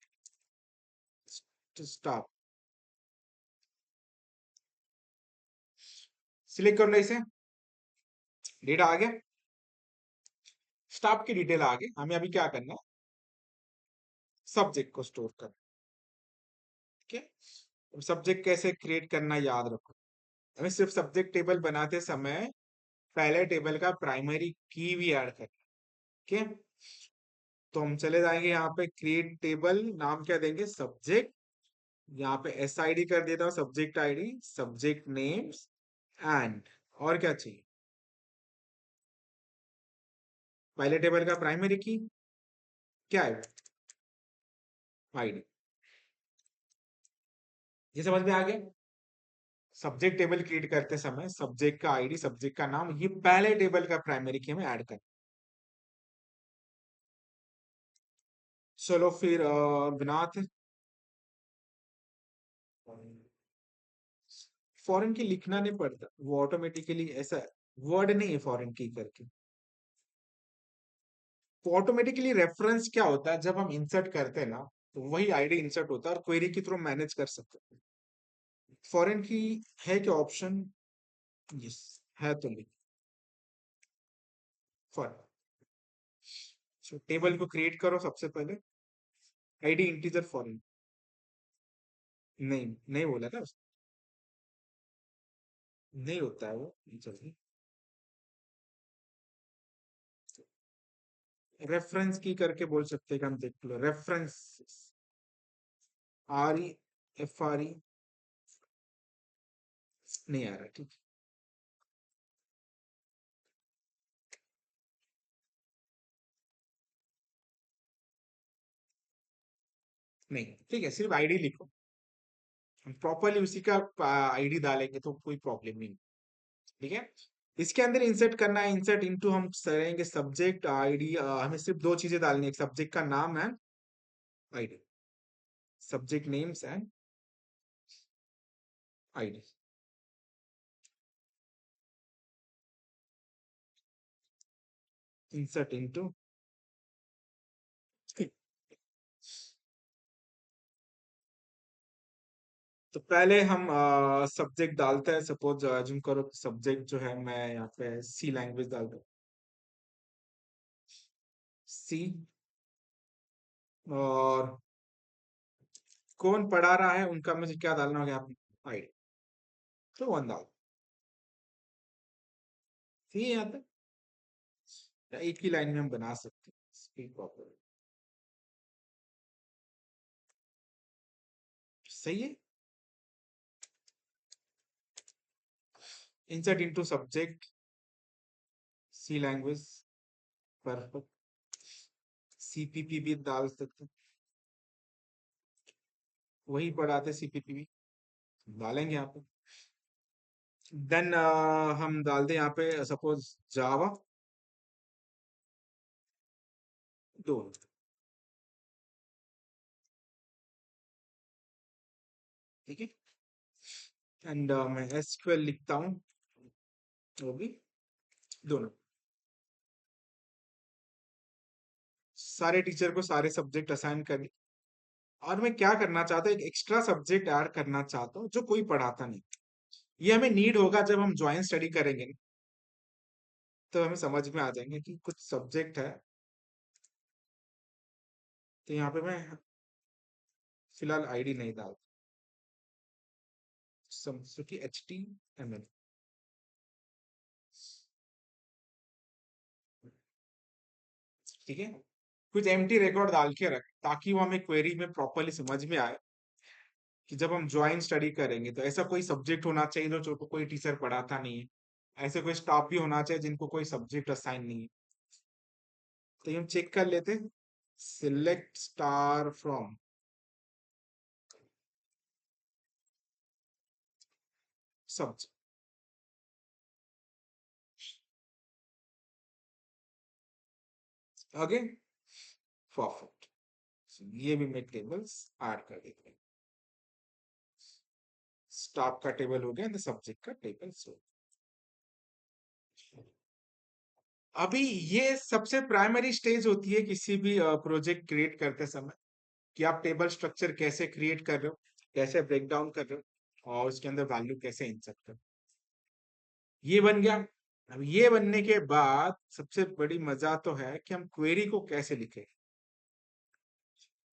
staff, select कर लो इसे, डेटा आ गया, स्टाफ की डिटेल आ गई, हमें अभी क्या करना है, सब्जेक्ट को स्टोर करना। ठीक है, सब्जेक्ट कैसे क्रिएट करना याद रखो, हमें सिर्फ सब्जेक्ट टेबल बनाते समय पहले टेबल का प्राइमरी की भी ऐड करना। ठीक है, तो हम चले जाएंगे यहाँ पे क्रिएट टेबल, नाम क्या देंगे, सब्जेक्ट, यहाँ पे SID कर देता हूँ, subject ID, subject names and, और क्या चाहिए, पहले टेबल का प्राइमरी की क्या है, ID। ये समझ में आ गया, सब्जेक्ट टेबल क्रिएट करते समय सब्जेक्ट का ID, सब्जेक्ट का नाम, ये पहले टेबल का प्राइमरी की हमें ऐड करना। चलो फिर विनाथ, फॉरेन की लिखना नहीं पड़ता, वो ऑटोमेटिकली ऐसा वर्ड नहीं है फॉरेन की करके, तो ऑटोमेटिकली रेफरेंस क्या होता है, जब हम इंसर्ट करते हैं ना, तो वही ID इंसर्ट होता है और क्वेरी के थ्रू मैनेज कर सकते हैं। फॉरेन की है क्या ऑप्शन, यस है, तो लिख फॉरेन। टेबल को क्रिएट करो सबसे पहले, ID इंटीजर फॉरेन, नहीं नहीं बोला था नहीं होता है वो, चलिए, रेफरेंस की करके बोल सकते हैं कि हम देख लो, रेफरेंस, REFRE, नहीं आ रहा, ठीक है, नहीं ठीक है, सिर्फ ID लिखो, हम प्रॉपरली उसी का ID डालेंगे तो कोई प्रॉब्लम नहीं। ठीक है, इसके अंदर इंसर्ट करना है, इंसर्ट इनटू हम करेंगे सब्जेक्ट ID, हमें सिर्फ 2 चीजें डालनी है, एक सब्जेक्ट का नाम है, ID, subject names and ID, insert into, तो पहले हम सब्जेक्ट डालते हैं, सपोज अज्यूम करो सब्जेक्ट जो है, मैं यहाँ पे C लैंग्वेज डाल दूँ, C, और कौन पढ़ा रहा है उनका मुझे क्या डालना होगा, आप ID, तो 1 डाल, ठीक है, यहाँ तक एक ही लाइन में हम बना सकते हैं, Speak properly. सही है. Insert into subject C language. Perfect. CPP भी डाल सकते. वही पढ़ाते CPP भी डालेंगे यहाँ पे. देन हम डाल दें यहाँ पे सपोज जावा. दो. ठीक है. एंड मैं SQL लिखता हूँ. वो भी दोनों. सारे टीचर को सारे सब्जेक्ट असाइन कर. और मैं क्या करना चाहता हूँ, एक एक्स्ट्रा सब्जेक्ट ऐड करना चाहता हूँ जो कोई पढ़ाता नहीं. ये हमें नीड होगा जब हम ज्वाइन स्टडी करेंगे ना, तो हमें समझ में आ जाएंगे कि कुछ सब्जेक्ट है. तो यहाँ पे मैं फिलहाल आईडी नहीं डाल. समझो कि HTML. ठीक है. कुछ एम्प्टी रिकॉर्ड डाल के रख ताकि वो हमें क्वेरी में प्रॉपरली समझ में आए कि जब हम ज्वाइन स्टडी करेंगे तो ऐसा कोई सब्जेक्ट होना चाहिए जो कोई टीचर पढ़ाता नहीं है. ऐसे कोई स्टाफ भी होना चाहिए जिनको कोई सब्जेक्ट असाइन नहीं है. तो ये हम चेक कर लेते हैं. Select star from subject. आगे परफेक्ट. ये भी मैं टेबल्स ऐड कर देते हैं. स्टाफ का टेबल हो गया, सब्जेक्ट का टेबल हो. अभी ये सबसे प्राइमरी स्टेज होती है किसी भी प्रोजेक्ट क्रिएट करते समय, कि आप टेबल स्ट्रक्चर कैसे क्रिएट कर रहे हो, कैसे ब्रेक डाउन कर रहे हो, और उसके अंदर वैल्यू कैसे इंसर्ट कर. ये बन गया. अब ये बनने के बाद सबसे बड़ी मजा तो है कि हम क्वेरी को कैसे लिखें.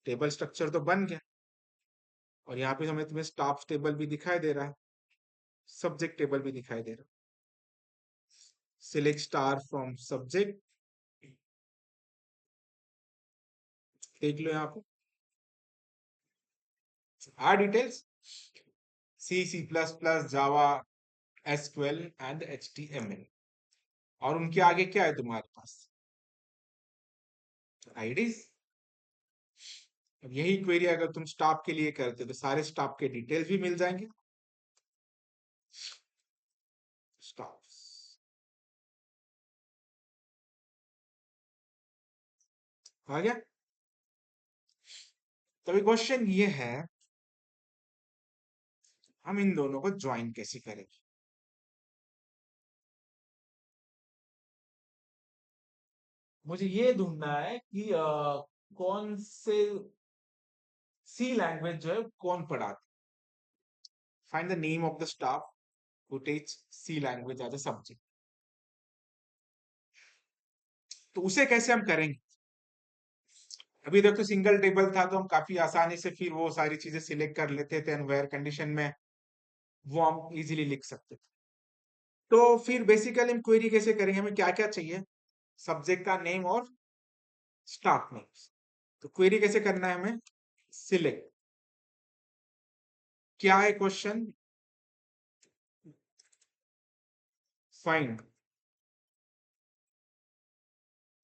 टेबल स्ट्रक्चर तो बन गया, और यहाँ पे हमें तुम्हें स्टाफ टेबल भी दिखाई दे रहा है, सब्जेक्ट टेबल भी दिखाई दे रहा है. Select star from subject. देख लो यहाँ पे are details. C++, Java, SQL and HTML. और उनके आगे क्या है तुम्हारे पास? आईडीज. अब यही क्वेरी अगर तुम स्टाफ के लिए करते तो सारे स्टाफ के डिटेल्स भी मिल जाएंगे. स्टाफ. आ गया. तो अभी क्वेश्चन ये है, हम इन दोनों को ज्वाइन कैसे करेंगे. मुझे ये ढूंढना है कि कौन से सी लैंग्वेज जो है कौन पढ़ाता. Find the name of the staff who teach C language as a subject. तो उसे कैसे हम करेंगे. अभी तक तो सिंगल टेबल था तो हम काफी आसानी से फिर वो सारी चीजें सिलेक्ट कर लेते थे, एंड वेयर कंडीशन में वो हम इजीली लिख सकते थे. तो फिर बेसिकली हम क्वेरी कैसे करेंगे, हमें क्या क्या चाहिए. सब्जेक्ट का नेम और स्टाफ नेम. तो क्वेरी कैसे करना है हमें. सिलेक्ट. क्या है question. Find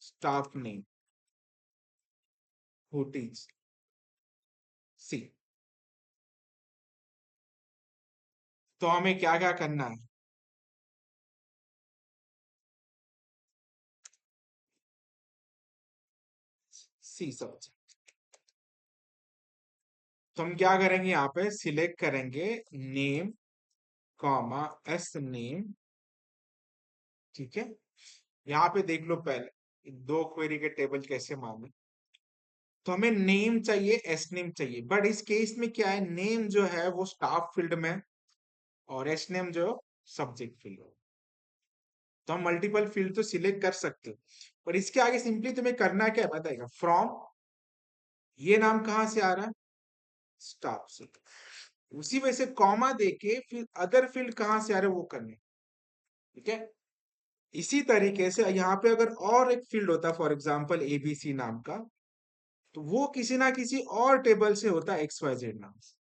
staff name who teach C. तो हमें क्या क्या करना है. C subject. तो हम क्या करेंगे, यहाँ पे सिलेक्ट करेंगे नेम कॉमा एस नेम. ठीक है. यहाँ पे देख लो पहले दो क्वेरी के टेबल कैसे माने. तो हमें नेम चाहिए, एस नेम चाहिए, बट इस केस में क्या है, नेम जो है वो स्टाफ फील्ड में है, और एस नेम जो सब्जेक्ट फील्ड में. तो हम मल्टीपल फील्ड तो सिलेक्ट कर सकते हो, पर इसके आगे सिंपली तुम्हें करना क्या है बताएगा. फ्रॉम. ये नाम कहाँ से आ रहा है, स्टाफ से. उसी वजह से कॉमा देके फिर अदर फील्ड कहाँ से आ रहे हैं वो करने. ठीक है. इसी तरीके से यहाँ पे अगर और एक फील्ड होता फॉर एग्जांपल एबीसी नाम का, तो वो किसी ना किसी और टेबल से होता एक्स वाई जेड नाम से।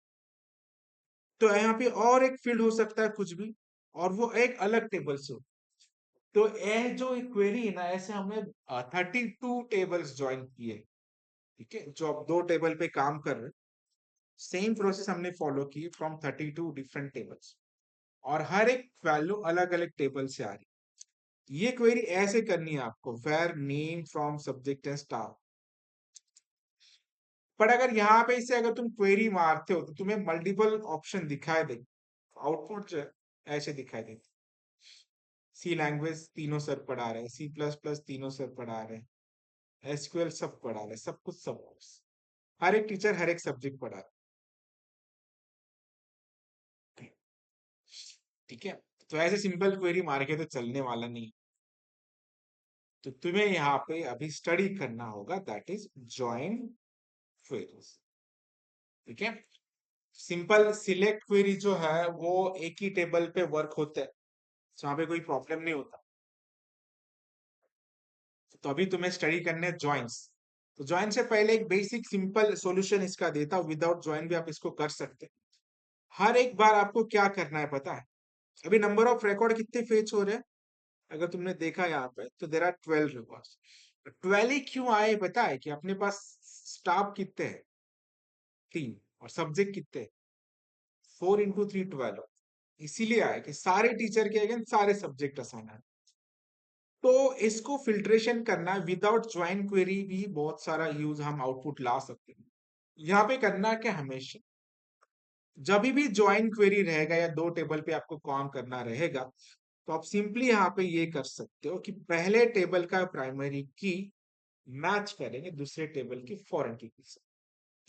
तो यहाँ पे और एक फील्ड हो सकता है कुछ भी, और वो एक अलग टेबल से हो। तो यह जो क्वेरी है ना, ऐसे हमने 32 टेबल्स ज्वाइन किए, ठीक है, जो अब दो टेबल पे काम कर रहे हैं। सेम प्रोसेस हमने फॉलो की फ्रॉम 32 डिफरेंट टेबल्स, और हर एक वैल्यू अलग अलग टेबल से आ रही। ये क्वेरी ऐसे करनी है आपको, where name from subject and star. पर अगर यहाँ पे इसे अगर तुम क्वेरी मारते हो तो तुम्हें मल्टीपल ऑप्शन दिखाई दे, आउटपुट जो है ऐसे दिखाई देती। सी लैंग्वेज तीनों सर पढ़ा रहे हैं, सी प्लस प्लस तीनों सर पढ़ा रहे हैं, एसक्यूएल सब पढ़ा रहे हैं, सब कुछ सब कुछ। हर एक टीचर हर एक सब्जेक्ट पढ़ा रहा है, ठीक है। तो ऐसे सिंपल क्वेरी मार के तो चलने वाला नहीं। तो तुम्हें यहाँ पे अभी स्टडी करना होगा, दैट इज ज्वाइन क्वेरीज, ठीक है। सिंपल सिलेक्ट क्वेरी जो है वो एक ही टेबल पे वर्क होता है, वहां पे कोई प्रॉब्लम नहीं होता। तो अभी तुम्हें स्टडी करने ज्वाइंस। तो ज्वाइन से पहले एक बेसिक सिंपल सॉल्यूशन इसका देता हूं, विदाउट ज्वाइन भी आप इसको कर सकते हैं। हर एक बार आपको क्या करना है पता है? अभी नंबर ऑफ रिकॉर्ड कितने फेच हो रहे हैं, अगर तुमने देखा यहाँ पे, तो देर आर 12 रिकॉर्ड्स। 12 ही क्यों आए पता है? कि अपने पास स्टाफ कितने हैं, 3, और सब्जेक्ट कितने हैं, 4 × 3 12। इसीलिए आए कि सारे टीचर के अगेंस्ट सारे सब्जेक्ट असाइन है। तो इसको फिल्ट्रेशन करना विदाउट ज्वाइन क्वेरी भी बहुत सारा यूज हम आउटपुट ला सकते हैं। यहाँ पे करना क्या, हमेशा जब भी ज्वाइन क्वेरी रहेगा या दो टेबल पे आपको काम करना रहेगा, तो आप सिंपली यहाँ पे ये कर सकते हो कि पहले टेबल का प्राइमरी की मैच करेंगे दूसरे टेबल की फॉरेन की से।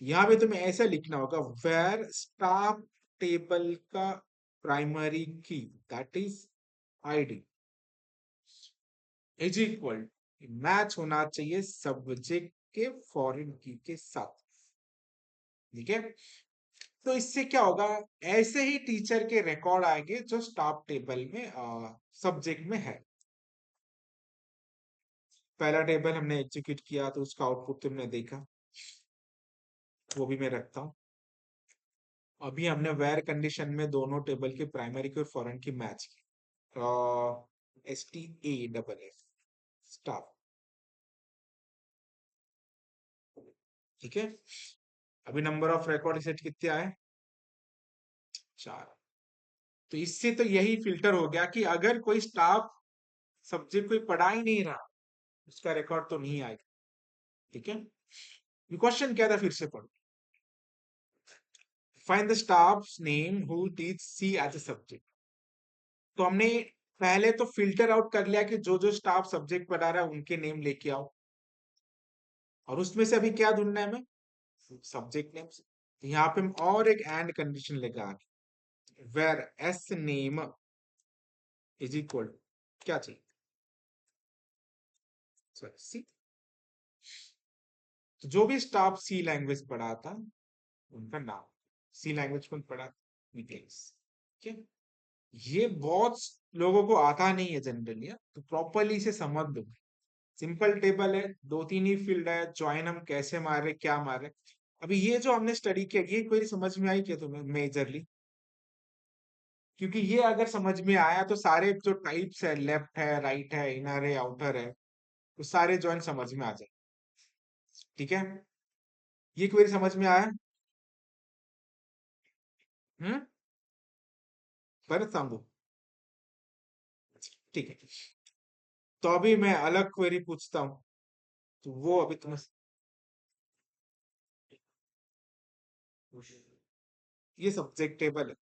यहाँ पे तुम्हें ऐसा लिखना होगा, वेर स्टाफ टेबल का प्राइमरी की, that is ID, is equal match होना चाहिए सब्जेक्ट के फॉरेन की के साथ, ठीक है। तो इससे क्या होगा, ऐसे ही टीचर के रिकॉर्ड आएंगे जो स्टाफ टेबल में सब्जेक्ट में है। पहला टेबल हमने एग्जीक्यूट किया तो उसका आउटपुट तुमने देखा, वो भी मैं रखता हूँ। अभी हमने वेर कंडीशन में दोनों टेबल के प्राइमरी की और फॉरेन की मैच की, STAFF स्टाफ, ठीक है। अभी नंबर ऑफ रिकॉर्ड सेट कितने आए, 4। तो इससे तो यही फिल्टर हो गया कि अगर कोई स्टाफ सब्जेक्ट कोई पढ़ा ही नहीं रहा, उसका रिकॉर्ड तो नहीं आएगा, ठीक है। क्वेश्चन क्या था, फिर से पढ़ो। Find the staff's name who teach C as a subject. तो हमने पहले तो फिल्टर आउट कर लिया कि जो जो स्टाफ सब्जेक्ट पढ़ा रहा है उनके नेम लेके आओ, और उसमें से अभी क्या ढूंढना है हमें, सब्जेक्ट नेम। यहाँ पे हम और एक एंड कंडीशन लगा, where S name is equal क्या चाहिए, सॉरी सी। तो जो भी स्टाफ सी लैंग्वेज पढ़ा था उनका नाम, सी लैंग्वेज कौन पढ़ा, डिटेल्स, ठीक है। ये बहुत लोगों को आता नहीं है जनरली, तो प्रॉपरली इसे समझ दो। सिंपल टेबल है, दो तीन ही फील्ड है, ज्वाइन हम कैसे मारे क्या मारे। अभी ये जो हमने स्टडी किया, ये कोई समझ में आई क्या तुम्हें मेजरली? क्योंकि ये अगर समझ में आया तो सारे जो टाइप्स है, लेफ्ट है, राइट है, इनर है, आउटर है, तो सारे ज्वाइन समझ में आ जाए, ठीक है। ये क्वेरी समझ में आया? हम्म, पर सांगू, ठीक है। तो अभी मैं अलग क्वेरी पूछता हूँ, तो वो अभी तुम्हें, ये सब्जेक्ट टेबल है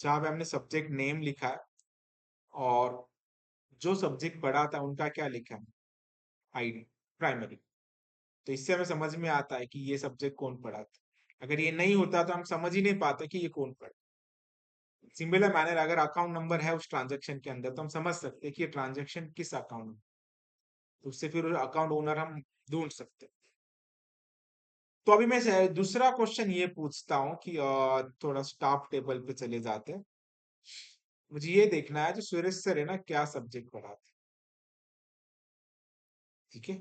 जहां पे हमने सब्जेक्ट नेम लिखा है, और जो सब्जेक्ट पढ़ा था उनका क्या लिखा है, आईडी, प्राइमरी। तो इससे हमें समझ में आता है कि ये सब्जेक्ट कौन पढ़ा था। अगर ये नहीं होता तो हम समझ ही नहीं पाते कि ये कौन पढ़ा। सिमिलर मैनर, अगर अकाउंट नंबर है उस ट्रांजेक्शन के अंदर, तो हम समझ सकते हैं कि ये ट्रांजेक्शन किस अकाउंट में, तो उससे फिर अकाउंट ओनर हम ढूंढ सकते हैं। तो अभी मैं दूसरा क्वेश्चन ये पूछता हूँ कि थोड़ा स्टाफ टेबल पे चले जाते हैं। मुझे ये देखना है जो सुरेश सर है ना, क्या सब्जेक्ट पढ़ाते हैं। ठीक है,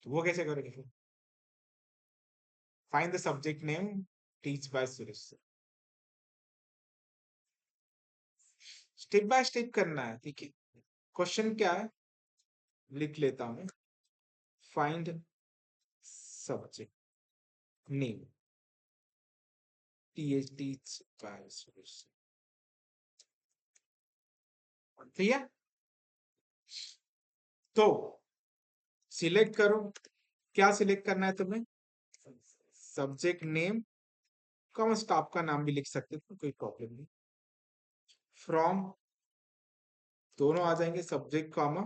तो वो कैसे करोगे फिर? Find the subject name teach bye Suresh. Step by step करना है, ठीक है। क्वेश्चन क्या है, लिख लेता हूं। Find subject name teach bye Suresh. ठीक है, तो सिलेक्ट करो। क्या सिलेक्ट करना है तुम्हें? सब्जेक्ट नेम, कम स्टाफ का नाम भी लिख सकते हो, कोई प्रॉब्लम नहीं। फ्रॉम, दोनों आ जाएंगे, सब्जेक्ट कॉमा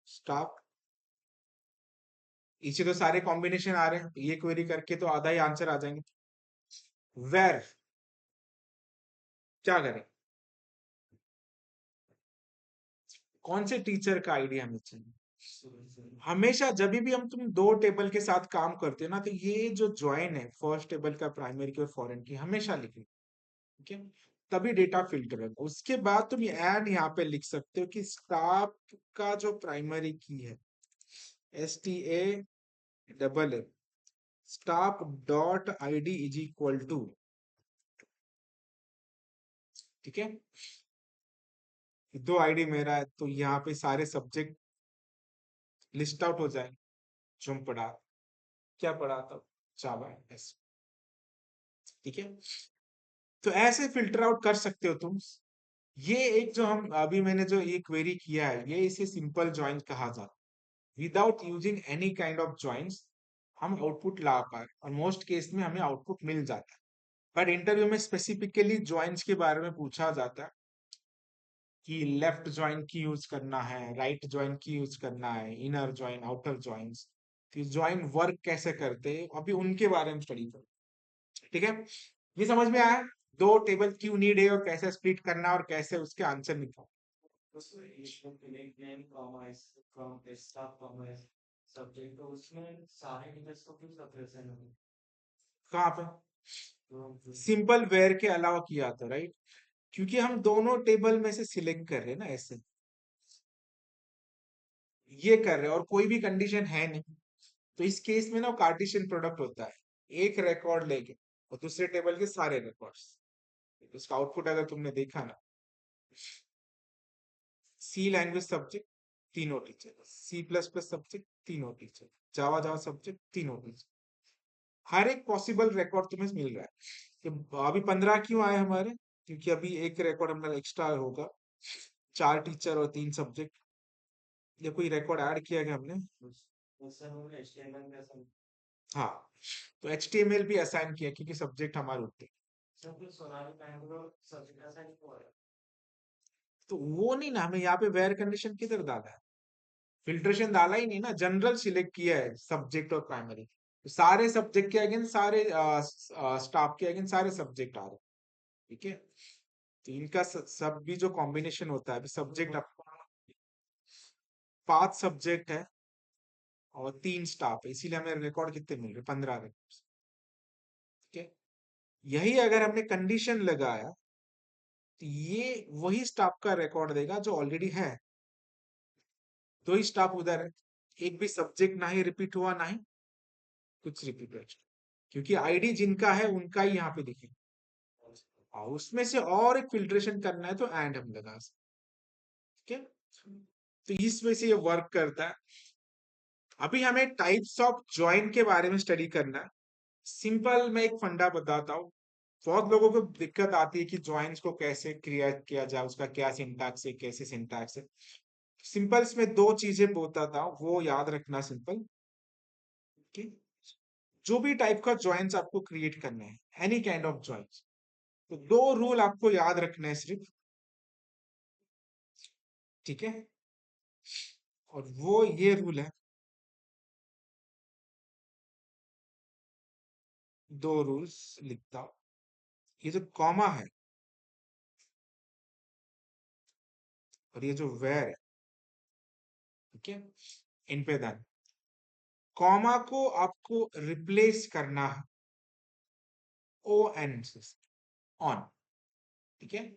स्टाफ। इसी तो सारे कॉम्बिनेशन आ रहे हैं, ये क्वेरी करके तो आधा ही आंसर आ जाएंगे। वेर, क्या करें, कौन से टीचर का आइडिया हमें चाहिए? हमेशा जब भी हम तुम दो टेबल के साथ काम करते हो ना, तो ये जो ज्वाइन है फर्स्ट टेबल का प्राइमरी की और फॉरेन की, हमेशा लिखनी, ठीक है। तभी डेटा फिल्टर है। उसके बाद तुम एंड यहाँ पे लिख सकते हो कि स्टाफ का जो प्राइमरी की है, STAFF, staff dot ID is equal to, ठीक है। दो आईडी मेरा है, तो यहाँ पे सारे सब्जेक्ट लिस्ट आउट हो जाए, जो हम पढ़ा, क्या पढ़ा था, जावा, ऐसे, ठीक है। तो ऐसे फिल्टर आउट कर सकते हो तुम। ये एक जो हम अभी मैंने जो ये क्वेरी किया है, ये इसे सिंपल ज्वाइन कहा जाता है। Without using any kind of joins हम आउटपुट ला पाए, और मोस्ट केस में हमें आउटपुट मिल जाता है। पर इंटरव्यू में स्पेसिफिकली ज्वाइंस के बारे में पूछा जाता है कि लेफ्ट ज्वाइन की यूज करना है, राइट ज्वाइन की यूज करना है, इनर ज्वाइन, आउटर ज्वाइंस, तो ज्वाइन वर्क कैसे करते हैं, अभी उनके बारे में स्टडी करो, ठीक है। ये समझ में आया, दो टेबल क्यों नीड है और कैसे स्प्लिट करना और कैसे उसके आंसर निकालना। उसमें name comma from staff comma subject, तो उसमें सारे टीचर्स को क्यों सेपरेशन है? कहाँ पे तो सिंपल वेयर के अलावा किया था, राइट? क्योंकि हम दोनों टेबल में से सिलेक्ट कर रहे हैं ना, ऐसे ये कर रहे हैं और कोई भी कंडीशन है नहीं, तो इस केस में ना कार्टेशियन प्रोडक्ट होता है, एक रिकॉर्ड लेके और दूसरे टेबल के सारे रिकॉर्ड्स। उसका आउटपुट अगर तुमने देखा ना, सी लैंग्वेज सब्जेक्ट तीनों टीचर, C++ सब्जेक्ट तीनों टीचर, जावा जावा सब्जेक्ट तीनों टीचर, हर एक पॉसिबल रिकॉर्ड तुम्हें मिल रहा है। कि अभी 15 क्यों आए हमारे, क्योंकि अभी एक रिकॉर्ड हमारा एक्स्ट्रा होगा, 4 टीचर और 3 सब्जेक्ट, या कोई रिकॉर्ड ऐड किया गया हमने। उससे हमें HTML का सब हाँ, तो HTML भी असाइन किया क्योंकि सब्जेक्ट हमारे होते हैं। सब कुछ सोनाली बैंगलोर सब्जेक्ट ऐसा नहीं हुआ है। तो वो नहीं ना, हमें यहाँ पे वेयर कंडीशन किधर डाला है, फिल्ट्रेशन डाला ही नहीं ना, जनरल सिलेक्ट किया है सब्जेक्ट और प्राइमरी, तो सारे सब्जेक्ट के अगेंस्ट सारे स्टाफ के अगेंस्ट सारे सब्जेक्ट आ रहे हैं, ठीक है। तो इनका सब भी जो कॉम्बिनेशन होता है, सब्जेक्ट 5 सब्जेक्ट है और 3 स्टाफ है, इसीलिए हमें रिकॉर्ड कितने मिल रहे, 15 रिकॉर्ड, ठीक है। यही अगर हमने कंडीशन लगाया, तो ये वही स्टाफ का रिकॉर्ड देगा जो ऑलरेडी है, दो ही स्टाफ उधर है, एक भी सब्जेक्ट ना ही रिपीट हुआ ना ही कुछ रिपीट हुआ, क्योंकि आईडी जिनका है उनका ही यहाँ पे दिखेगा, और उसमें से और एक फिल्ट्रेशन करना है तो एंड हम लगा सकते, ठीक है। तो इस वजह से ये वर्क करता है। अभी हमें टाइप्स ऑफ ज्वाइन के बारे में स्टडी करना है। सिंपल मैं एक फंडा बताता हूँ। बहुत लोगों को दिक्कत आती है कि ज्वाइंस को कैसे क्रिएट किया जाए, उसका क्या सिंटैक्स है, कैसे सिंटैक्स है। सिंपल में दो चीजें बताता हूँ, वो याद रखना सिंपल, कि जो भी टाइप का ज्वाइंस आपको क्रिएट करना है, एनी काइंड ऑफ ज्वाइंस, तो दो रूल आपको याद रखना है सिर्फ, ठीक है। और वो ये रूल है, दो रूल्स लिखता हूं। ये जो कॉमा है और ये जो वेर है, ठीक है, इन पे ध्यान। कॉमा को आपको रिप्लेस करना है ON से, ऑन, ठीक है।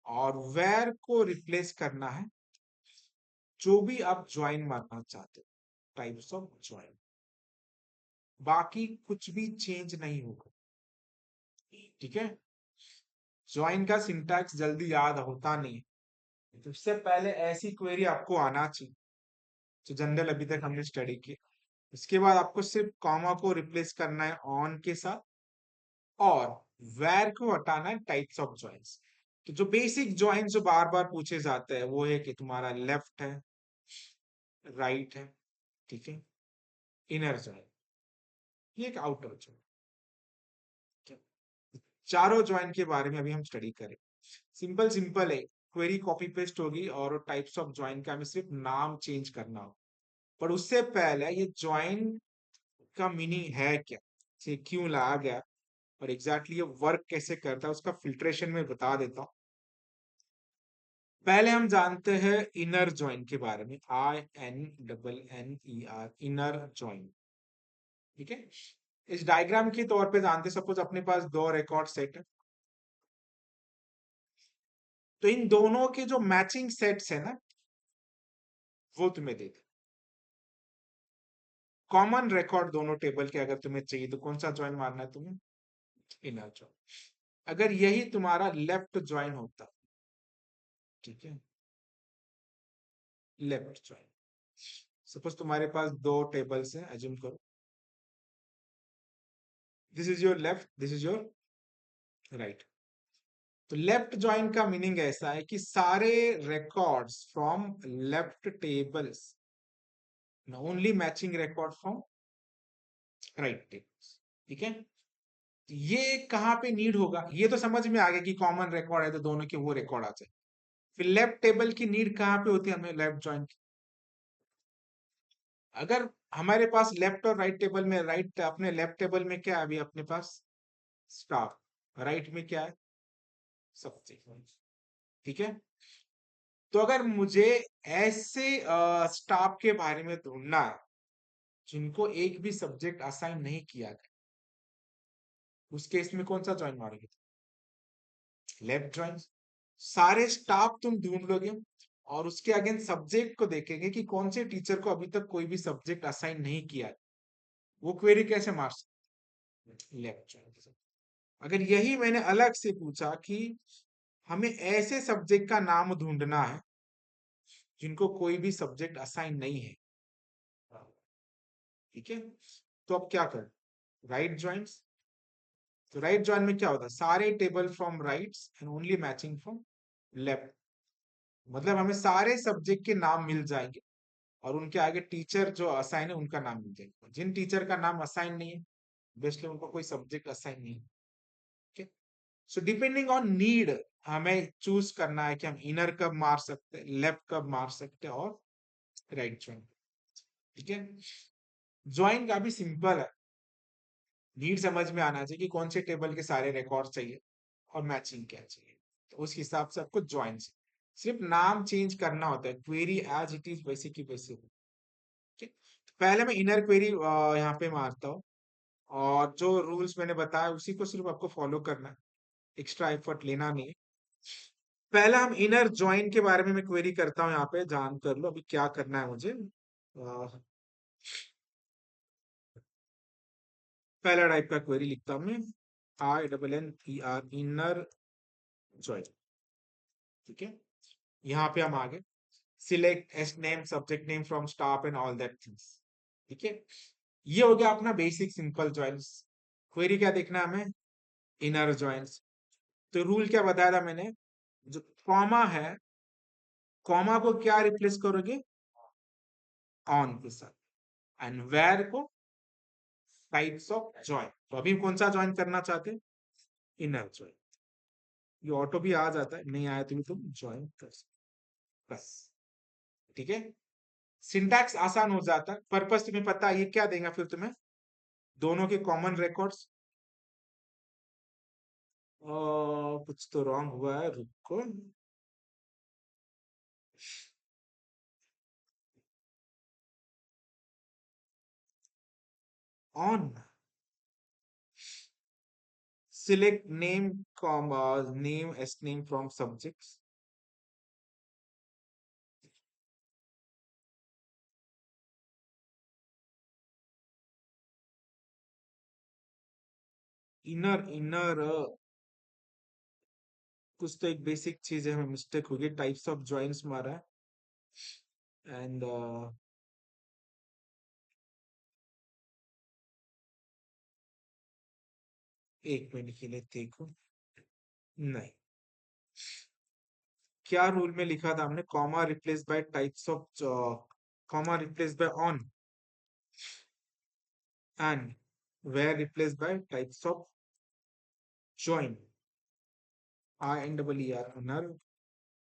और वेर को रिप्लेस करना है जो भी आप ज्वाइन मारना चाहते हो, टाइप्स ऑफ ज्वाइन, बाकी कुछ भी चेंज नहीं होगा। ठीक है, ज्वाइन का सिंटैक्स जल्दी याद होता नहीं है, तो इससे पहले ऐसी क्वेरी आपको आना चाहिए जो जनरल अभी तक हमने स्टडी की। इसके बाद आपको सिर्फ कॉमा को रिप्लेस करना है ऑन के साथ, और वेर को हटाना है टाइप्स ऑफ ज्वाइंस। तो जो बेसिक ज्वाइन जो बार बार पूछे जाते हैं वो है कि तुम्हारा लेफ्ट है, राइट है, ठीक है, इनर ज्वाइन, ये एक आउटर ज्वाइन। चारों ज्वाइन के बारे में अभी हम स्टडी करें। सिंपल सिंपल है, क्वेरी कॉपी पेस्ट होगी और टाइप्स ऑफ ज्वाइन का हमें सिर्फ नाम चेंज करना हो। पर उससे पहले ये ज्वाइन का मीनिंग है क्या, ये क्यों लाया गया, और एग्जैक्टली ये वर्क कैसे करता है उसका फिल्ट्रेशन में बता देता हूँ। पहले हम जानते हैं इनर ज्वाइन के बारे में, INNER, इनर ज्वाइन। ठीक है, इस डायग्राम के तौर पे जानते, सपोज अपने पास दो रिकॉर्ड सेट है, तो इन दोनों के जो मैचिंग सेट्स है ना वो तुम्हें दे दे। कॉमन रिकॉर्ड दोनों टेबल के अगर तुम्हें चाहिए तो कौन सा ज्वाइन मारना है तुम्हें, इनर ज्वाइन। अगर यही तुम्हारा लेफ्ट ज्वाइन होता, ठीक है, लेफ्ट ज्वाइन, सपोज तुम्हारे पास दो टेबल्स हैं, एज्यूम करो this is your left, this is your right. तो लेफ्ट ज्वाइन का मीनिंग ऐसा है कि सारे records from left tables only matching record from right tables. ठीक है, तो ये कहाँ पे नीड होगा, ये तो समझ में आ गया कि कॉमन रिकॉर्ड है तो दोनों के वो रिकॉर्ड आ जाए। फिर लेफ्ट टेबल की नीड कहाँ पे होती है हमें, लेफ्ट ज्वाइन की। अगर हमारे पास लेफ्ट और राइट टेबल में, राइट अपने लेफ्ट टेबल में क्या है अभी अपने पास, स्टाफ, राइट में क्या है, सब्जेक्ट। ठीक है, तो अगर मुझे ऐसे स्टाफ के बारे में ढूंढना है जिनको एक भी सब्जेक्ट असाइन नहीं किया गया, उस केस में कौन सा ज्वाइन मारोगे, लेफ्ट ज्वाइन। सारे स्टाफ तुम ढूंढ लोगे और उसके अगेंस्ट सब्जेक्ट को देखेंगे कि कौन से टीचर को अभी तक कोई भी सब्जेक्ट असाइन नहीं किया है, वो क्वेरी कैसे मार सकते, लेफ्ट ज्वाइन। अगर यही मैंने अलग से पूछा कि हमें ऐसे सब्जेक्ट का नाम ढूंढना है जिनको कोई भी सब्जेक्ट असाइन नहीं है, ठीक है, तो अब क्या कर, राइट ज्वाइंस। तो राइट ज्वाइन में क्या होता है, सारे table from rights and only matching from left, मतलब हमें सारे सब्जेक्ट के नाम मिल जाएंगे और उनके आगे टीचर जो असाइन है उनका नाम मिल जाएगा। जिन टीचर का नाम असाइन नहीं है बेसिकली उनको कोई सब्जेक्ट असाइन नहीं है। ठीक है, सो डिपेंडिंग ऑन नीड हमें चूज करना है कि हम इनर कब मार सकते हैं, लेफ्ट कब मार सकते हैं, और राइट ज्वाइन। ठीक है, ज्वाइन का भी सिंपल है, नीड समझ में आना चाहिए कि कौन से टेबल के सारे रिकॉर्ड चाहिए और मैचिंग क्या चाहिए, तो उस हिसाब से आपको ज्वाइन से सिर्फ नाम चेंज करना होता है, क्वेरी एज इट इज वैसे की वैसे हो। ठीक, तो पहले मैं इनर क्वेरी यहाँ पे मारता हूँ, और जो रूल्स मैंने बताया उसी को सिर्फ आपको फॉलो करना है, एक्स्ट्रा एफर्ट लेना नहीं है। पहला हम इनर ज्वाइन के बारे में मैं क्वेरी करता हूँ, यहाँ पे जान कर लो अभी क्या करना है मुझे। पहला टाइप का क्वेरी लिखता हूँ मैं, INNER, इनर ज्वाइन। ठीक है, यहाँ पे हम आगे select S name subject name from staff and all that things. ठीक है, ये हो गया अपना बेसिक सिंपल ज्वाइंस। क्वेरी क्या देखना है हमें, इनर ज्वाइंस। तो रूल क्या बताया था मैंने, जो कॉमा है, कॉमा को क्या रिप्लेस करोगे, ऑन के साथ, एंड वेर को टाइप्स ऑफ ज्वाइन। तो अभी कौन सा ज्वाइन करना चाहते हैं, इनर ज्वाइन। ये ऑटो भी आ जाता है, नहीं आया तो भी तुम ज्वाइन कर सकते, बस। ठीक है, सिंटैक्स आसान हो जाता है, पर्पस तुम्हें पता है, ये क्या देगा फिर तुम्हें, दोनों के कॉमन रिकॉर्ड्स। कुछ तो रॉन्ग हुआ है, रुको। On select name comma name as name from subjects, inner inner कुछ तो एक बेसिक चीज है, हमें मिस्टेक होगी, टाइप्स ऑफ जॉइंट्स मारा है एंड 1 मिनट के लिए देखो। नहीं, क्या रूल में लिखा था हमने, comma replace by types of, comma replace by on and where replace by types of join, I-N-E-R, inner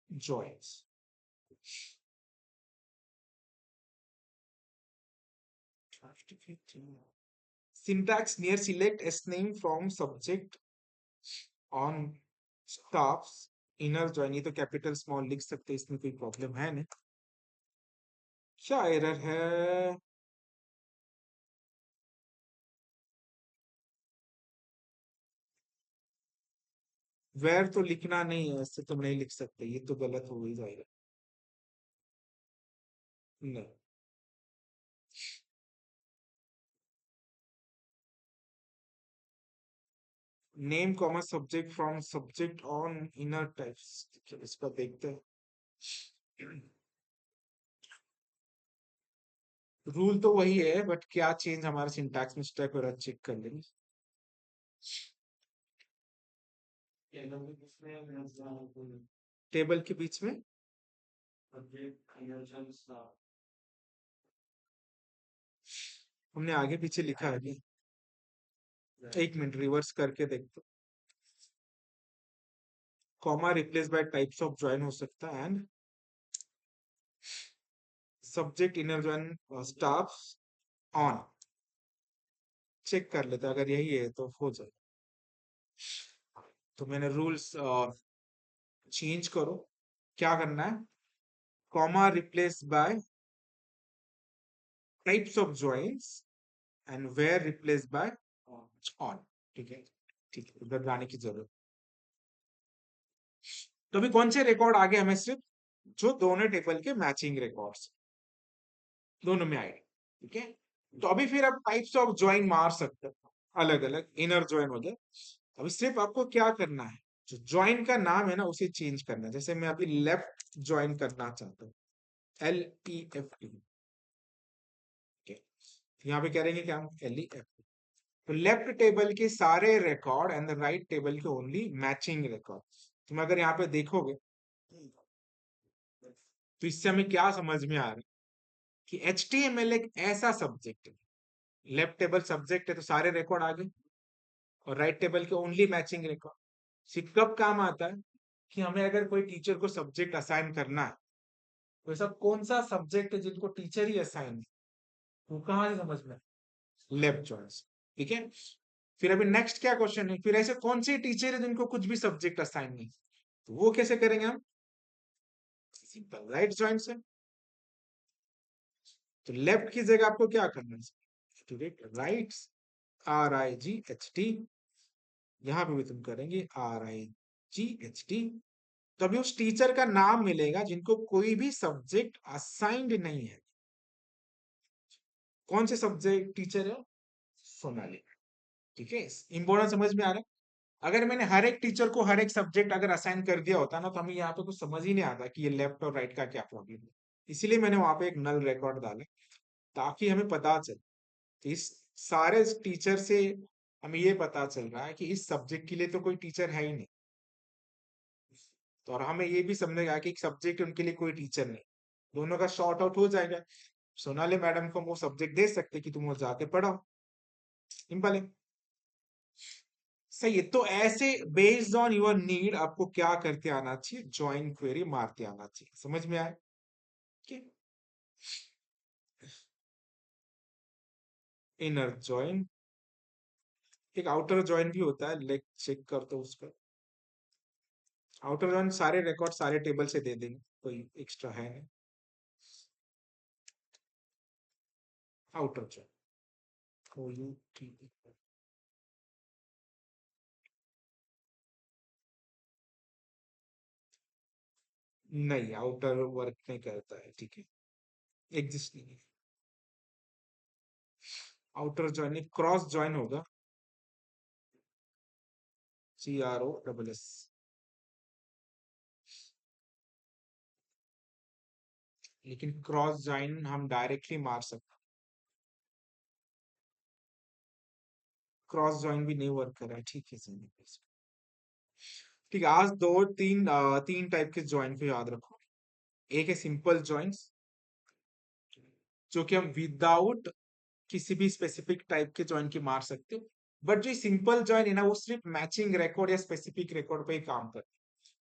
joins. Syntax near select S name from subject on stops inner join, ये तो capital small लिख सकते हैं, इसमें कोई problem है नहीं। क्या एरर है? वेर तो लिखना नहीं है, ऐसे तुम नहीं लिख सकते, ये तो गलत हो ही जाएगा। नहीं, name comma subject from subject on inner types, इसका देखते हैं। रूल तो वही है, बट क्या चेंज हमारा सिंटैक्स मिस्टेक हो रहा है, चेक कर लेंगे। टेबल के बीच में हमने आगे पीछे लिखा है अभी, 1 मिनट रिवर्स करके देखते। Comma replace by types of join हो सकता है and subject inner join staff on, check कर लेते, अगर यही है तो हो जाए। तो मैंने रूल्स चेंज करो, क्या करना है, comma replace by types of joins and where replace by on. ठीक है, ठीक है, उधर जाने की जरूरत। तो अभी कौन से रिकॉर्ड आगे हमें, सिर्फ जो दोनों टेबल के मैचिंग रिकॉर्ड्स दोनों में आए। ठीक है, तो अभी फिर आप टाइप्स ऑफ ज्वाइन मार सकते हैं, अलग अलग इनर ज्वाइन हो गया। अभी सिर्फ आपको क्या करना है, जो ज्वाइन का नाम है ना उसे चेंज करना है। जैसे मैं अभी लेफ्ट ज्वाइन करना चाहता हूँ, LEFT। यहाँ पे कह रहे हैं क्या, LEFT। तो लेफ्ट टेबल के सारे record and the right table के ओनली मैचिंग रिकॉर्ड। तुम अगर यहाँ पे देखोगे तो इससे हमें क्या समझ में आ रहा है कि HTML एक ऐसा सब्जेक्ट है, लेफ्ट टेबल सब्जेक्ट है तो सारे रिकॉर्ड आ गए, और राइट टेबल के ओनली मैचिंग रिकॉर्ड। कब काम आता है कि हमें अगर कोई टीचर को सब्जेक्ट असाइन करना है, तो ऐसा कौन सा सब्जेक्ट है जिनको टीचर ही असाइन है, वो कहाँ से समझ में, लेफ्ट चॉइस। ठीक है, फिर अभी नेक्स्ट क्या क्वेश्चन है, फिर ऐसे कौन से टीचर है जिनको कुछ भी सब्जेक्ट असाइन नहीं, तो वो कैसे करेंगे हम, सिंपल राइट ज्वाइन से। तो लेफ्ट की जगह आपको क्या करना है, राइट, RIGHT, यहां पे भी तुम करेंगे RIGHT। तो अभी उस टीचर का नाम मिलेगा जिनको कोई भी सब्जेक्ट असाइंड नहीं है। कौन से सब्जेक्ट टीचर है, सोनाली। ठीक है, इंपॉर्टेंट समझ में आ रहा है। अगर मैंने हर एक टीचर को हर एक सब्जेक्ट अगर असाइन कर दिया होता ना, तो हमें यहाँ पे कुछ समझ ही नहीं आता कि ये लेफ्ट और राइट का क्या प्रॉब्लम है। इसीलिए मैंने वहां पे एक नल रिकॉर्ड डाला, ताकि हमें पता चले। तो इस सारे टीचर से हमें ये पता चल रहा है कि इस सब्जेक्ट के लिए तो कोई टीचर है ही नहीं। तो और हमें ये भी समझेगा कि एक सब्जेक्ट उनके लिए कोई टीचर नहीं, दोनों का शॉर्ट आउट हो जाएगा। सोनाली मैडम को वो सब्जेक्ट दे सकते कि तुम वो जाके पढ़ाओ, सिंपल है। सही है, तो ऐसे बेस्ड ऑन योर नीड आपको क्या करते आना चाहिए, ज्वाइन क्वेरी मारते आना चाहिए। समझ में आए? इनर ज्वाइन, एक आउटर ज्वाइन भी होता है, लेट चेक कर दो उसका। आउटर ज्वाइन सारे रिकॉर्ड सारे टेबल से दे देंगे, कोई एक्स्ट्रा है नहीं। आउटर ज्वाइन, नहीं, आउटर वर्क नहीं करता है, ठीक है, एग्जिस्ट नहीं है। आउटर ज्वाइन क्रॉस ज्वाइन होगा, CROSS। लेकिन क्रॉस जॉइन हम डायरेक्टली मार सकते, क्रॉस जॉइन भी नहीं वर्क कर रहा है, ठीक है सही। ठीक है, आज तीन टाइप के जॉइन को याद रखो। एक है सिंपल जॉइंस, जो कि हम विदाउट किसी भी स्पेसिफिक टाइप के जॉइन की मार सकते हो। बट जो सिंपल जॉइन है ना, वो सिर्फ मैचिंग रिकॉर्ड या स्पेसिफिक रिकॉर्ड पे ही काम करता है।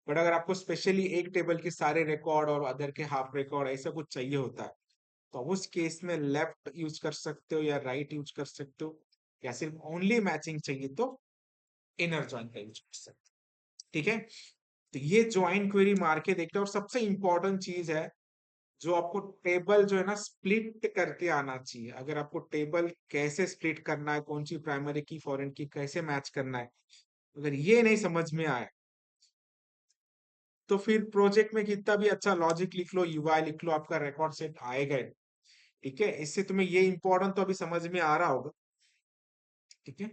बट अगर आपको स्पेशली एक टेबल के सारे रिकॉर्ड और अदर के हाफ रिकॉर्ड ऐसा कुछ चाहिए होता है, तो उस केस में लेफ्ट यूज कर सकते हो या राइट यूज कर सकते हो, या सिर्फ ओनली मैचिंग चाहिए तो इनर जॉइन का यूज कर सकते हो। ठीक है, तो ये ज्वाइन क्वेरी मार के देखते हैं। और सबसे इंपॉर्टेंट चीज है, जो आपको टेबल जो है ना स्प्लिट करके आना चाहिए। अगर आपको टेबल कैसे स्प्लिट करना है, कौन सी प्राइमरी की फॉरेन की कैसे मैच करना है, अगर ये नहीं समझ में आए, तो फिर प्रोजेक्ट में कितना भी अच्छा लॉजिक लिख लो, यूआई लिख लो, आपका रिकॉर्ड सेट आएगा ही। ठीक है, इससे तुम्हें ये इंपॉर्टेंट तो अभी समझ में आ रहा होगा। ठीक है।